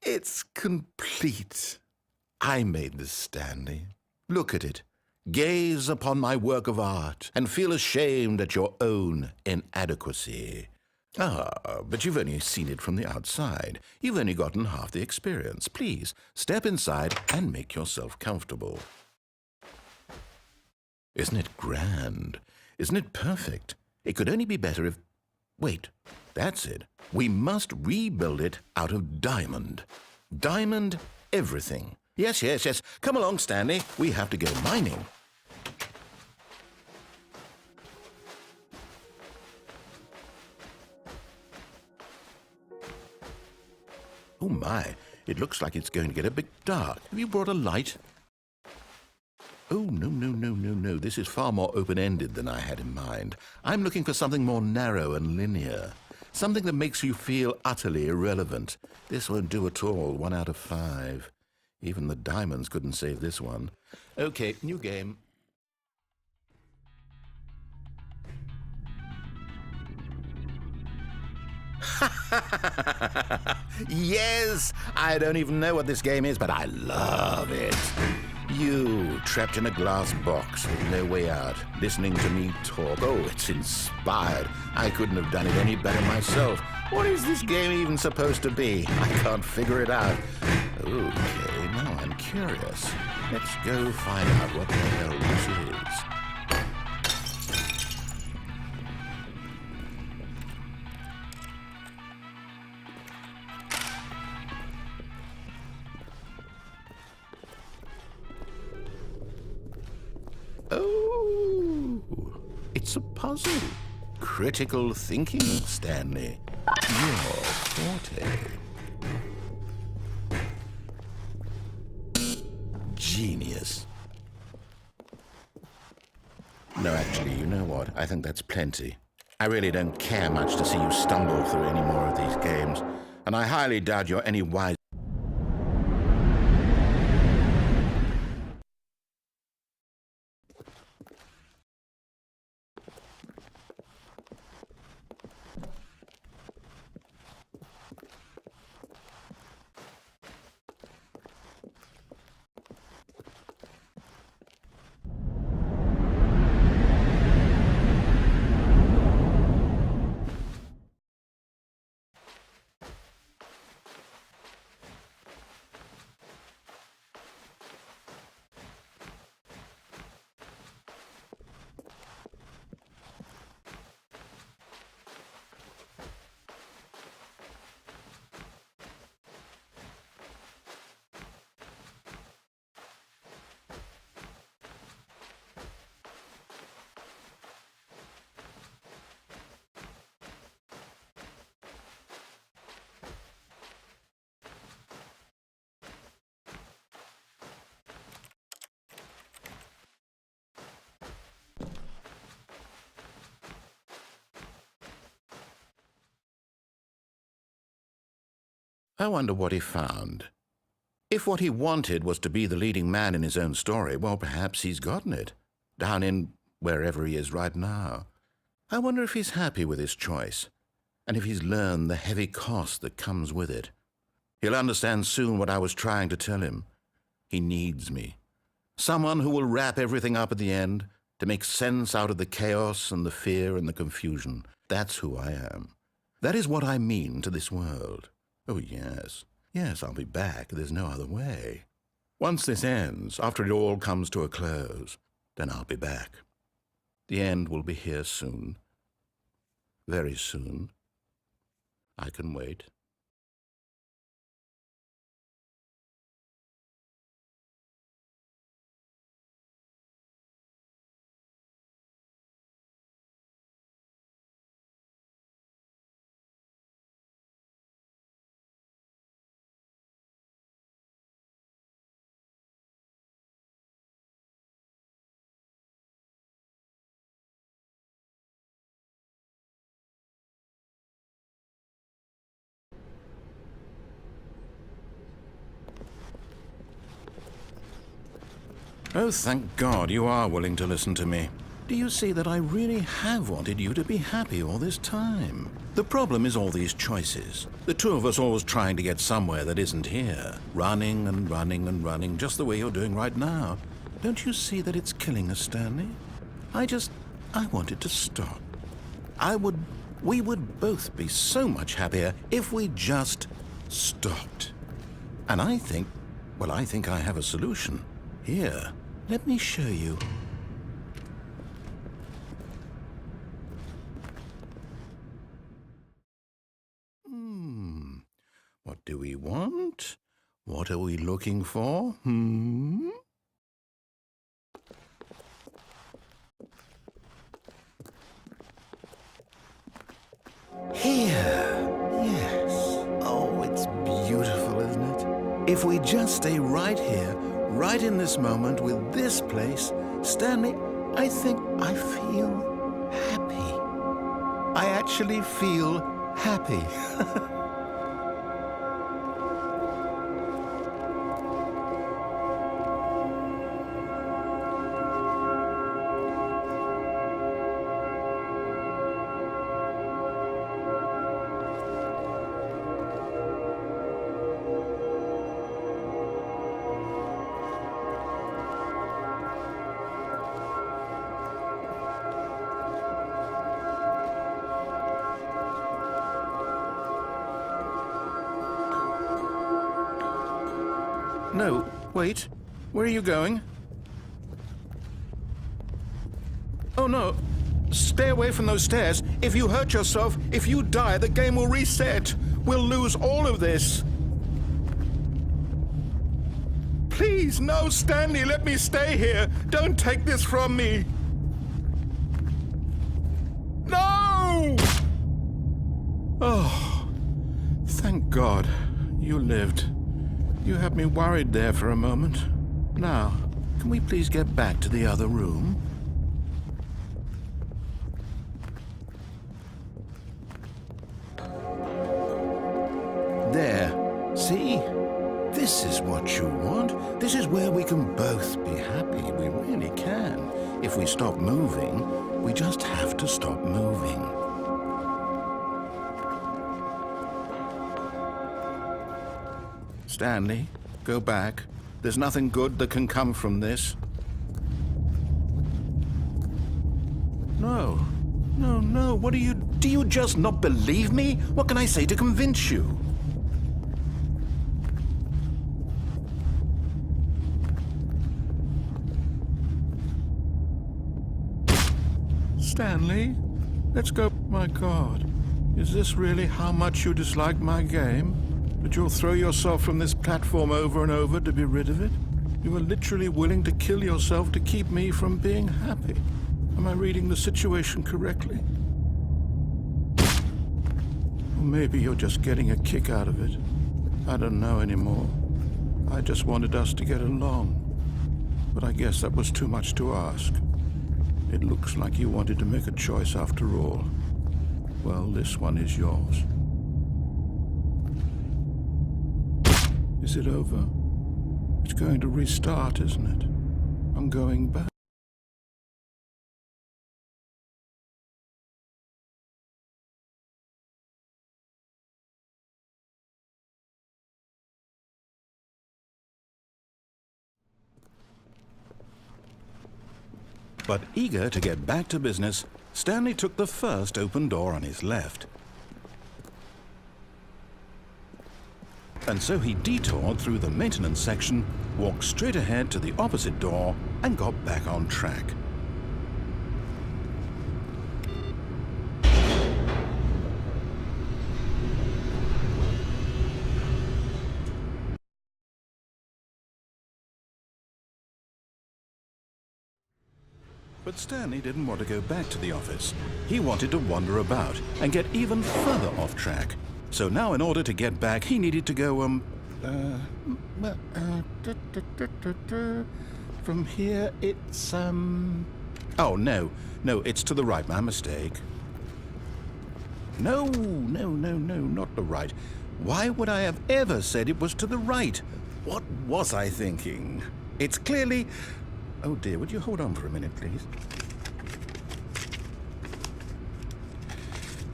It's complete. I made this, Stanley. Look at it. Gaze upon my work of art and feel ashamed at your own inadequacy. But you've only seen it from the outside. You've only gotten half the experience. Please, step inside and make yourself comfortable. Isn't it grand? Isn't it perfect? It could only be better if... Wait, that's it. We must rebuild it out of diamond. Diamond everything. Yes. Come along, Stanley. We have to go mining. Oh my, it looks like it's going to get a bit dark. Have you brought a light? Oh, no. This is far more open-ended than I had in mind. I'm looking for something more narrow and linear. Something that makes you feel utterly irrelevant. This won't do at all. 1 out of 5. Even the diamonds couldn't save this one. Okay, new game. Yes! I don't even know what this game is, but I love it. You, trapped in a glass box with no way out, listening to me talk. Oh, it's inspired. I couldn't have done it any better myself. What is this game even supposed to be? I can't figure it out. Okay, now I'm curious. Let's go find out what the hell this is. Oh, it's a puzzle. Critical thinking, Stanley. Your forte. Genius. No, actually, you know what? I think that's plenty. I really don't care much to see you stumble through any more of these games, and I highly doubt you're any wiser. I wonder what he found. If what he wanted was to be the leading man in his own story, well, perhaps he's gotten it, down in wherever he is right now. I wonder if he's happy with his choice, and if he's learned the heavy cost that comes with it. He'll understand soon what I was trying to tell him. He needs me. Someone who will wrap everything up at the end to make sense out of the chaos and the fear and the confusion. That's who I am. That is what I mean to this world. Oh, yes. Yes, I'll be back. There's no other way. Once this ends, after it all comes to a close, then I'll be back. The end will be here soon. Very soon. I can wait. Oh, thank God you are willing to listen to me. Do you see that I really have wanted you to be happy all this time? The problem is all these choices. The two of us always trying to get somewhere that isn't here. Running and running and running, just the way you're doing right now. Don't you see that it's killing us, Stanley? I wanted to stop. We would both be so much happier if we just stopped. And I think I have a solution. Here, let me show you. What do we want? What are we looking for? Here. Yes. Oh, it's beautiful, isn't it? If we just stay right here, right in this moment with this place, Stanley, I think I feel happy. I actually feel happy. No, wait. Where are you going? Oh, no. Stay away from those stairs. If you hurt yourself, if you die, the game will reset. We'll lose all of this. Please, no, Stanley, let me stay here. Don't take this from me. No! Oh, thank God you lived. You had me worried there for a moment. Now, can we please get back to the other room? There. See? This is what you want. This is where we can both be happy. We really can. If we stop moving, we just have to stop moving. Stanley, go back. There's nothing good that can come from this. No. No, no. What do you just not believe me? What can I say to convince you? Stanley, let's go. My God, is this really how much you dislike my game? That you'll throw yourself from this platform over and over to be rid of it? You were literally willing to kill yourself to keep me from being happy. Am I reading the situation correctly? Or maybe you're just getting a kick out of it. I don't know anymore. I just wanted us to get along. But I guess that was too much to ask. It looks like you wanted to make a choice after all. Well, this one is yours. Is it over? It's going to restart, isn't it? I'm going back. But eager to get back to business, Stanley took the first open door on his left. And so he detoured through the maintenance section, walked straight ahead to the opposite door, and got back on track. But Stanley didn't want to go back to the office. He wanted to wander about and get even further off track. So now in order to get back, he needed to go, from here it's, oh, no, it's to the right, my mistake. No, not the right. Why would I have ever said it was to the right? What was I thinking? It's clearly... Oh dear, would you hold on for a minute, please?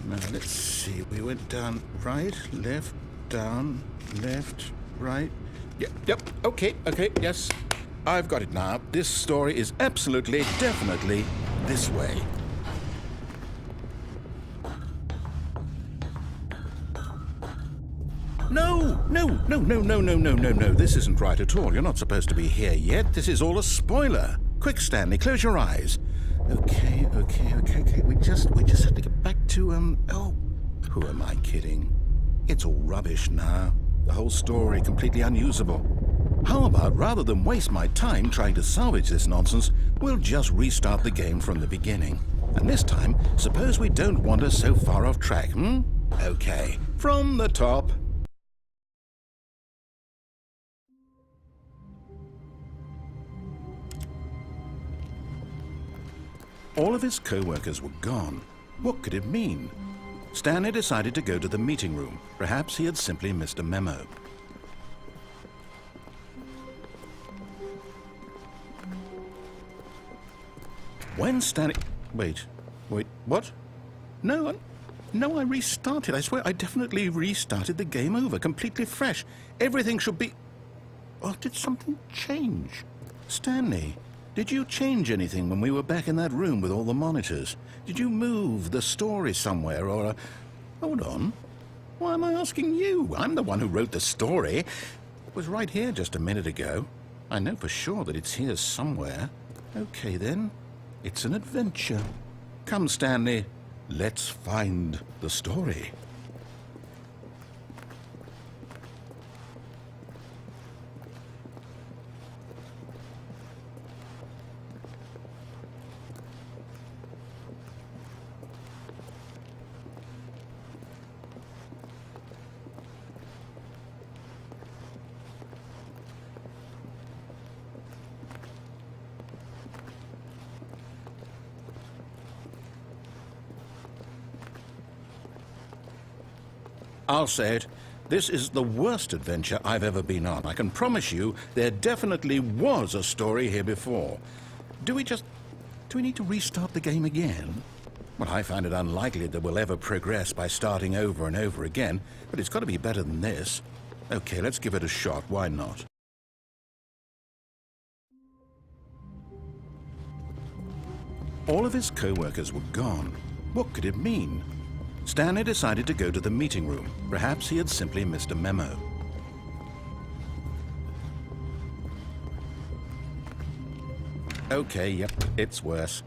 Now, let's see. We went down right, left, down, left, right. Yep, okay, yes. I've got it now. This story is absolutely, definitely this way. No. This isn't right at all. You're not supposed to be here yet. This is all a spoiler. Quick, Stanley, close your eyes. Okay. We just have to get back to, oh, who am I kidding? It's all rubbish now. The whole story completely unusable. How about, rather than waste my time trying to salvage this nonsense, we'll just restart the game from the beginning. And this time, suppose we don't wander so far off track, Okay, from the top. All of his co-workers were gone. What could it mean? Stanley decided to go to the meeting room. Perhaps he had simply missed a memo. When Stanley... Wait, what? No, I restarted. I swear I definitely restarted the game over, completely fresh. Everything should be... Oh, did something change? Stanley... Did you change anything when we were back in that room with all the monitors? Did you move the story somewhere or... Hold on. Why am I asking you? I'm the one who wrote the story. It was right here just a minute ago. I know for sure that it's here somewhere. Okay, then. It's an adventure. Come, Stanley. Let's find the story. I'll say it. This is the worst adventure I've ever been on. I can promise you there definitely was a story here before. Do we need to restart the game again? Well, I find it unlikely that we'll ever progress by starting over and over again, but it's got to be better than this. Okay, let's give it a shot. Why not? All of his co-workers were gone. What could it mean? Stanley decided to go to the meeting room. Perhaps he had simply missed a memo. Okay, yep, it's worse.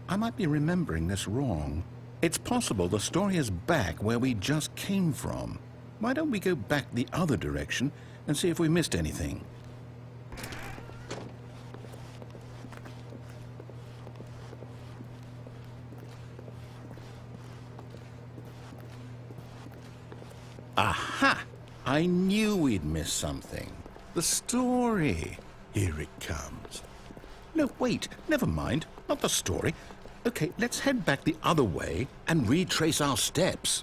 I might be remembering this wrong. It's possible the story is back where we just came from. Why don't we go back the other direction and see if we missed anything? Aha! I knew we'd miss something. The story. Here it comes. No, wait, never mind. Not the story. Okay, let's head back the other way and retrace our steps.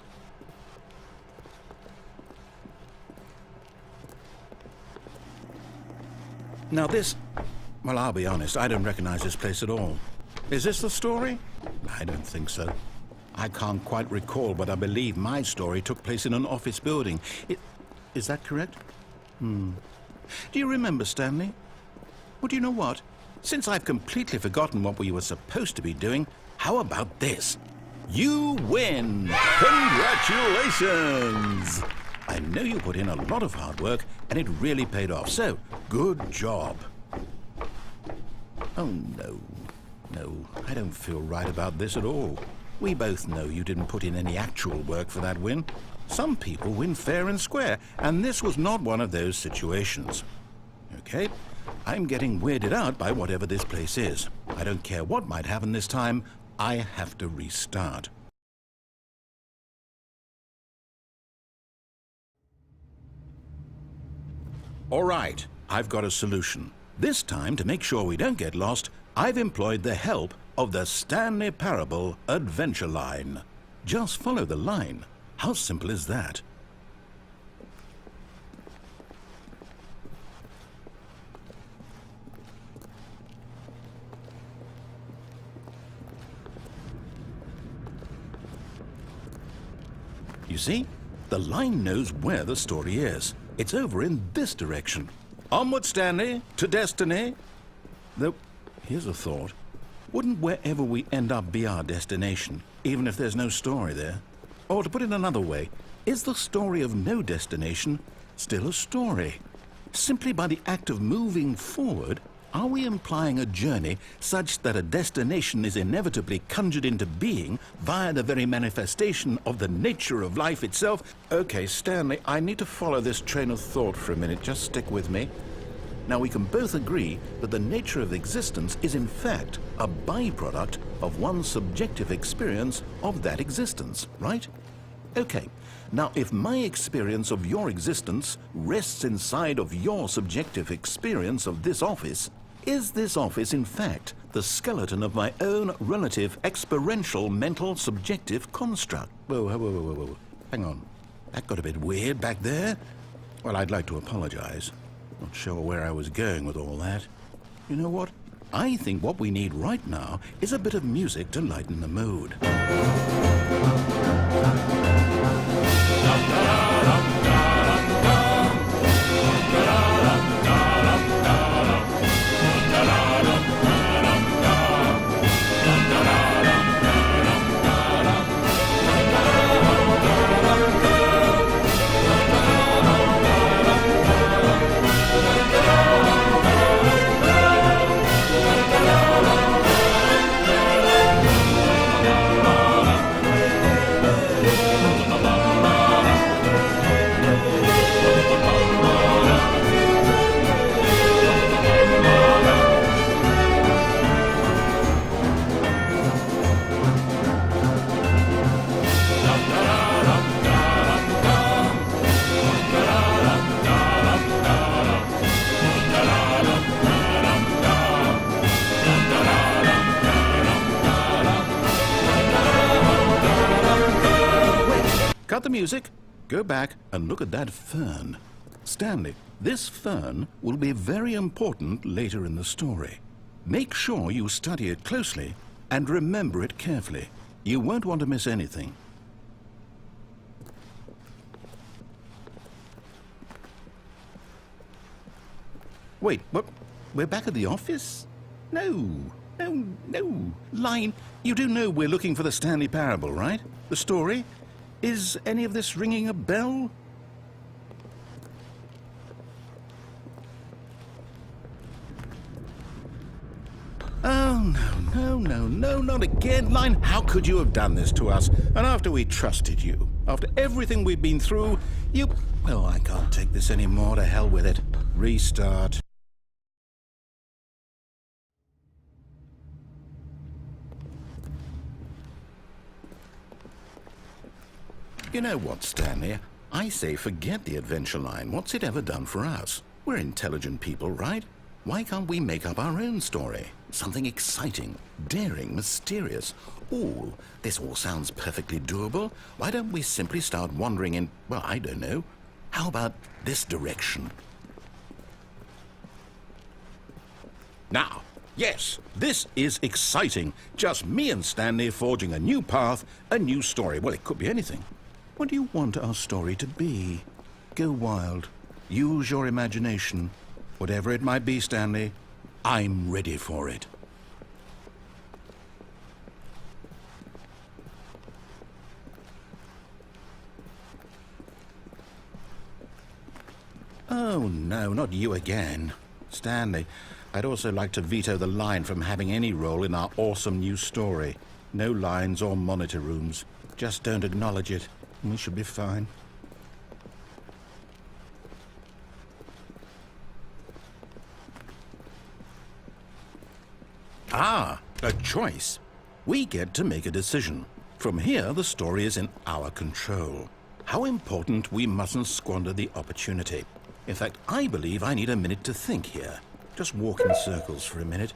Now this... Well, I'll be honest, I don't recognize this place at all. Is this the story? I don't think so. I can't quite recall, but I believe my story took place in an office building. Is that correct? Do you remember, Stanley? Well, do you know what? Since I've completely forgotten what we were supposed to be doing, how about this? You win! Congratulations! I know you put in a lot of hard work, and it really paid off, so good job. Oh, no. No, I don't feel right about this at all. We both know you didn't put in any actual work for that win. Some people win fair and square, and this was not one of those situations. Okay, I'm getting weirded out by whatever this place is. I don't care what might happen this time. I have to restart. All right, I've got a solution. This time, to make sure we don't get lost, I've employed the help of the Stanley Parable adventure line. Just follow the line. How simple is that? You see, the line knows where the story is. It's over in this direction. Onward, Stanley, to destiny. Though, here's a thought. Wouldn't wherever we end up be our destination, even if there's no story there? Or to put it another way, is the story of no destination still a story? Simply by the act of moving forward, are we implying a journey such that a destination is inevitably conjured into being via the very manifestation of the nature of life itself? Okay, Stanley, I need to follow this train of thought for a minute. Just stick with me. Now, we can both agree that the nature of existence is in fact a byproduct of one's subjective experience of that existence, right? Okay, now if my experience of your existence rests inside of your subjective experience of this office, is this office in fact the skeleton of my own relative experiential mental subjective construct? Whoa. Hang on. That got a bit weird back there. Well, I'd like to apologize. Not sure where I was going with all that. You know what? I think what we need right now is a bit of music to lighten the mood. Cut the music, go back and look at that fern. Stanley, this fern will be very important later in the story. Make sure you study it closely and remember it carefully. You won't want to miss anything. Wait, what? We're back at the office? No. Line, you do know we're looking for the Stanley Parable, right? The story? Is any of this ringing a bell? Oh, no, not again. Line, how could you have done this to us? And after we trusted you, after everything we've been through, you... Well, I can't take this anymore. To hell with it. Restart. You know what, Stanley? I say forget the adventure line. What's it ever done for us? We're intelligent people, right? Why can't we make up our own story? Something exciting, daring, mysterious. Ooh, this all sounds perfectly doable. Why don't we simply start wandering in, well, I don't know. How about this direction? Now, yes, this is exciting. Just me and Stanley forging a new path, a new story. Well, it could be anything. What do you want our story to be? Go wild. Use your imagination. Whatever it might be, Stanley, I'm ready for it. Oh, no, not you again. Stanley, I'd also like to veto the line from having any role in our awesome new story. No lines or monitor rooms. Just don't acknowledge it, and we should be fine. Ah, a choice. We get to make a decision. From here, the story is in our control. How important we mustn't squander the opportunity. In fact, I believe I need a minute to think here. Just walk in circles for a minute.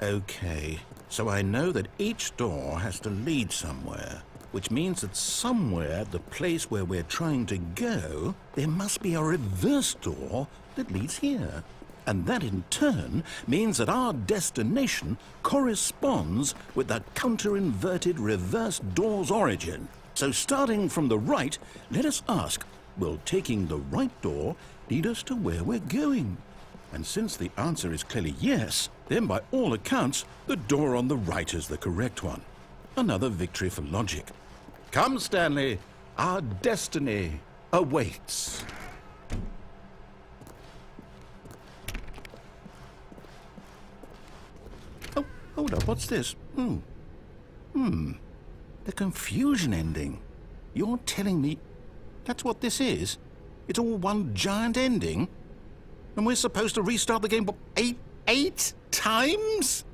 Okay, so I know that each door has to lead somewhere, which means that somewhere, the place where we're trying to go, there must be a reverse door that leads here. And that in turn means that our destination corresponds with the counter-inverted reverse door's origin. So starting from the right, let us ask, will taking the right door lead us to where we're going? And since the answer is clearly yes, then by all accounts, the door on the right is the correct one. Another victory for logic. Come, Stanley, our destiny awaits. Oh, hold up, what's this? The confusion ending. You're telling me that's what this is? It's all one giant ending? And we're supposed to restart the game, what, eight times?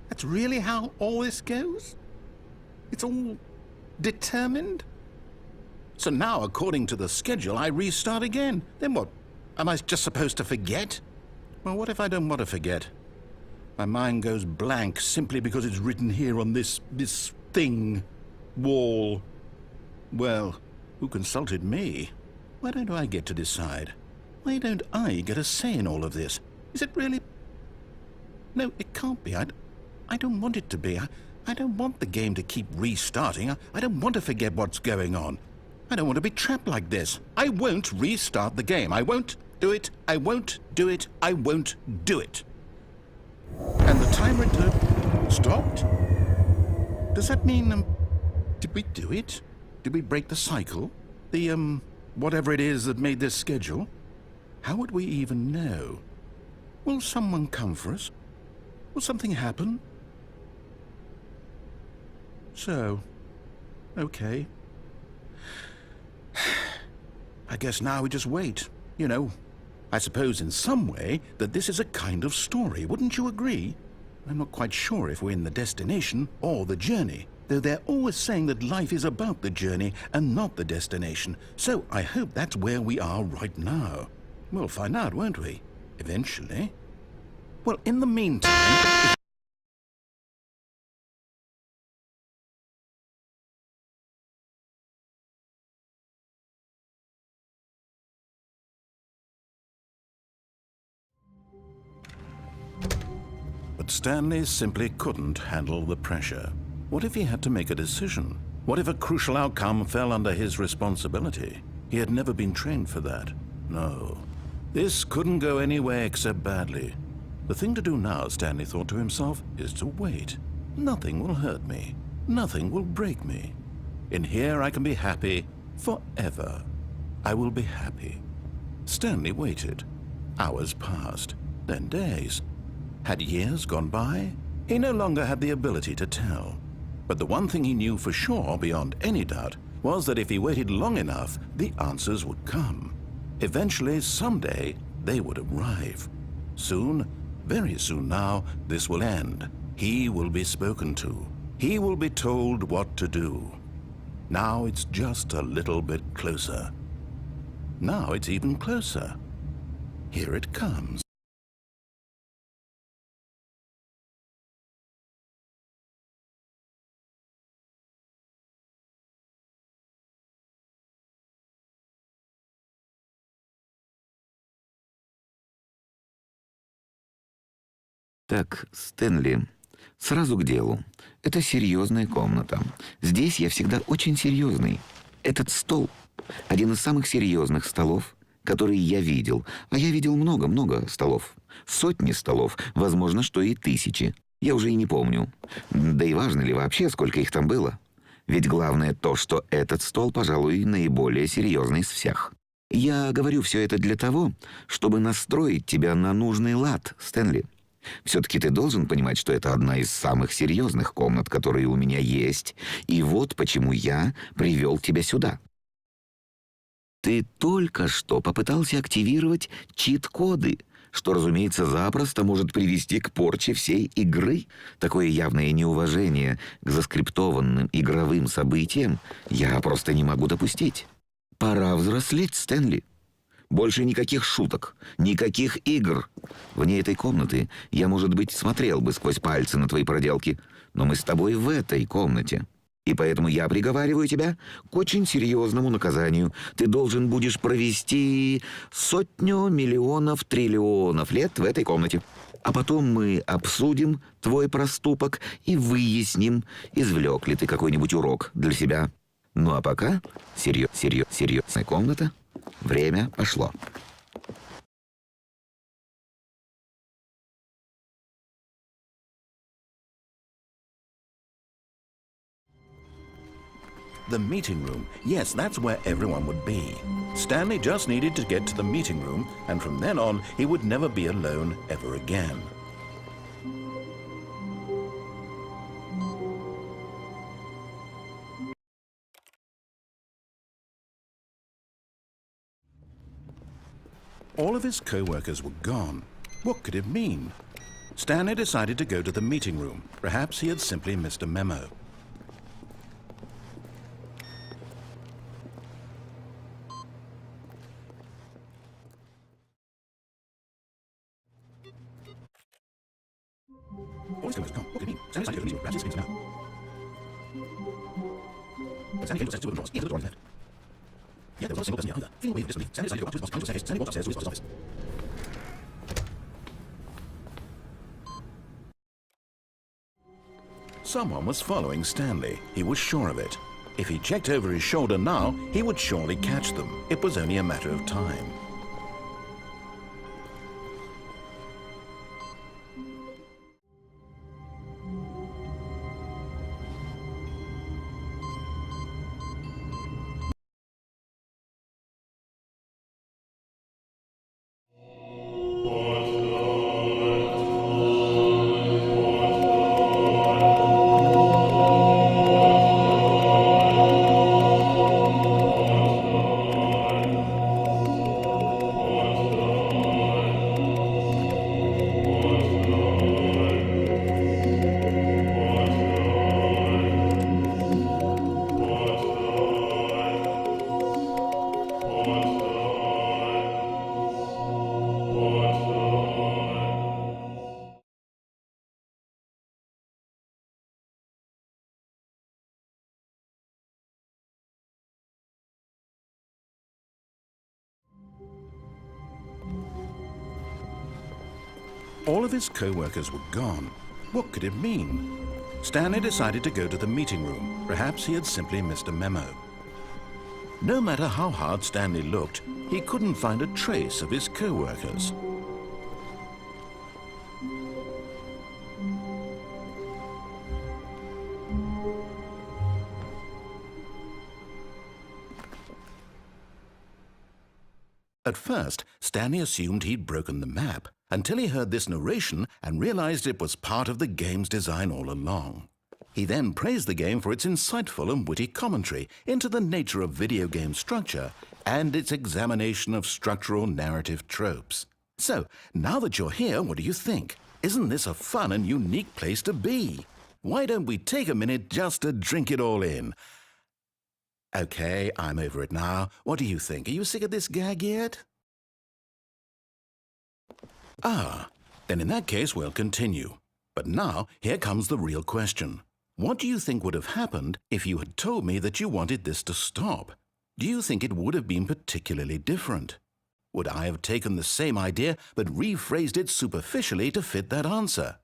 That's really how all this goes? It's all determined? So now, according to the schedule, I restart again. Then what? Am I just supposed to forget? Well, what if I don't want to forget? My mind goes blank simply because it's written here on this thing, wall. Well, who consulted me? Why don't I get to decide? Why don't I get a say in all of this? Is it really? No, it can't be. I don't want it to be. I don't want the game to keep restarting. I don't want to forget what's going on. I don't want to be trapped like this. I won't restart the game. I won't do it. I won't do it. I won't do it. And the timer stopped? Does that mean, did we do it? Did we break the cycle? The, whatever it is that made this schedule? How would we even know? Will someone come for us? Will something happen? So, okay. I guess now we just wait, you know. I suppose in some way that this is a kind of story, wouldn't you agree? I'm not quite sure if we're in the destination or the journey, though they're always saying that life is about the journey and not the destination, so I hope that's where we are right now. We'll find out, won't we? Eventually. Well, in the meantime... But Stanley simply couldn't handle the pressure. What if he had to make a decision? What if a crucial outcome fell under his responsibility? He had never been trained for that. No. This couldn't go anywhere except badly. The thing to do now, Stanley thought to himself, is to wait. Nothing will hurt me. Nothing will break me. In here I can be happy forever. I will be happy. Stanley waited. Hours passed, then days. Had years gone by? He no longer had the ability to tell. But the one thing he knew for sure, beyond any doubt, was that if he waited long enough, the answers would come. Eventually, someday, they would arrive. Soon, very soon now, this will end. He will be spoken to. He will be told what to do. Now it's just a little bit closer. Now it's even closer. Here it comes. Так, Стэнли, сразу к делу. Это серьезная комната. Здесь я всегда очень серьезный. Этот стол – один из самых серьезных столов, которые я видел. А я видел много-много столов. Сотни столов, возможно, что и тысячи. Я уже и не помню. Да и важно ли вообще, сколько их там было? Ведь главное то, что этот стол, пожалуй, наиболее серьезный из всех. Я говорю все это для того, чтобы настроить тебя на нужный лад, Стэнли. Все-таки ты должен понимать, что это одна из самых серьезных комнат, которые у меня есть. И вот почему я привел тебя сюда. Ты только что попытался активировать чит-коды, что, разумеется, запросто может привести к порче всей игры. Такое явное неуважение к заскриптованным игровым событиям я просто не могу допустить. Пора взрослеть, Стэнли. Больше никаких шуток, никаких игр. Вне этой комнаты я, может быть, смотрел бы сквозь пальцы на твои проделки, но мы с тобой в этой комнате. И поэтому я приговариваю тебя к очень серьезному наказанию. Ты должен будешь провести 100 миллионов триллионов лет в этой комнате. А потом мы обсудим твой проступок и выясним, извлек ли ты какой-нибудь урок для себя. Ну а пока серьезная комната. Время пошло. The meeting room. Yes, that's where everyone would be. Stanley just needed to get to the meeting room, and from then on, he would never be alone ever again. All of his co-workers were gone. What could it mean? Stanley decided to go to the meeting room. Perhaps he had simply missed a memo. All his co-workers were gone. What could it mean? Stanley decided to go to the meeting room. Perhaps he had simply missed a memo. But Stanley came to the door and he entered the door on his left. Yeah, there was not a single person behind her. Feeling away from disbelief, Stanley decided to go up to his boss. Stanley walked upstairs to his boss's office. Someone was following Stanley. He was sure of it. If he checked over his shoulder now, he would surely catch them. It was only a matter of time. All of his co-workers were gone. What could it mean? Stanley decided to go to the meeting room. Perhaps he had simply missed a memo. No matter how hard Stanley looked, he couldn't find a trace of his co-workers. At first, Stanley assumed he'd broken the map, until he heard this narration and realized it was part of the game's design all along. He then praised the game for its insightful and witty commentary into the nature of video game structure and its examination of structural narrative tropes. So, now that you're here, what do you think? Isn't this a fun and unique place to be? Why don't we take a minute just to drink it all in? Okay, I'm over it now. What do you think? Are you sick of this gag yet? Ah, then in that case we'll continue. But now, here comes the real question. What do you think would have happened if you had told me that you wanted this to stop? Do you think it would have been particularly different? Would I have taken the same idea but rephrased it superficially to fit that answer?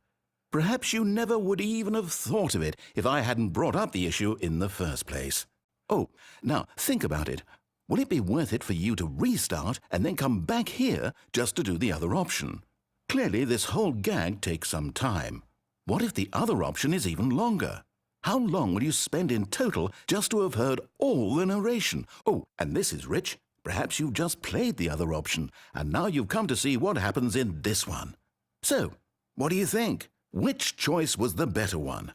Perhaps you never would even have thought of it if I hadn't brought up the issue in the first place. Oh, now think about it. Will it be worth it for you to restart and then come back here just to do the other option? Clearly, this whole gag takes some time. What if the other option is even longer? How long will you spend in total just to have heard all the narration? Oh, and this is rich. Perhaps you've just played the other option, and now you've come to see what happens in this one. So, what do you think? Which choice was the better one?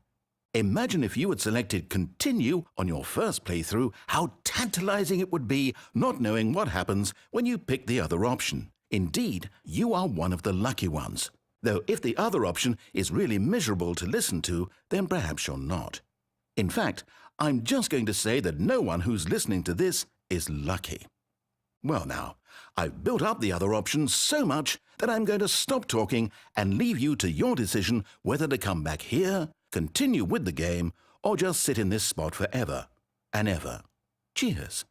Imagine if you had selected Continue on your first playthrough, how tantalizing it would be not knowing what happens when you pick the other option. Indeed, you are one of the lucky ones. Though if the other option is really miserable to listen to, then perhaps you're not. In fact, I'm just going to say that no one who's listening to this is lucky. Well now, I've built up the other option so much that I'm going to stop talking and leave you to your decision whether to come back here, continue with the game, or just sit in this spot forever and ever. Cheers.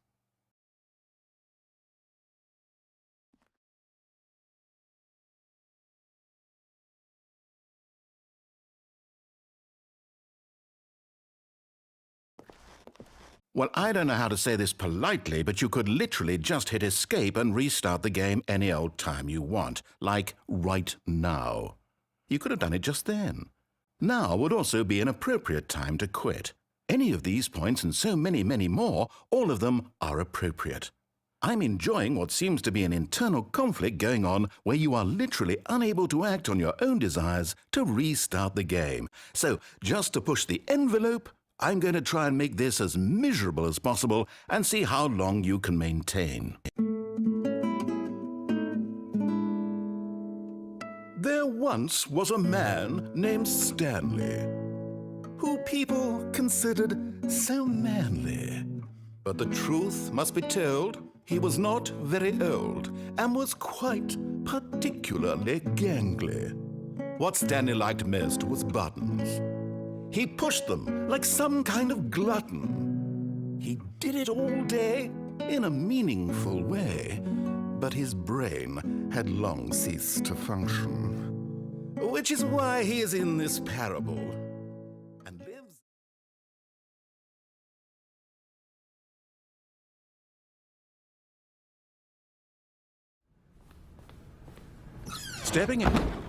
Well, I don't know how to say this politely, but you could literally just hit escape and restart the game any old time you want, like right now. You could have done it just then. Now would also be an appropriate time to quit. Any of these points and so many, many more, all of them are appropriate. I'm enjoying what seems to be an internal conflict going on where you are literally unable to act on your own desires to restart the game. So, just to push the envelope, I'm going to try and make this as miserable as possible and see how long you can maintain. There once was a man named Stanley, who people considered so manly. But the truth must be told, he was not very old and was quite particularly gangly. What Stanley liked most was buttons. He pushed them like some kind of glutton. He did it all day in a meaningful way, but his brain had long ceased to function. Which is why he is in this parable and lives... Stepping in.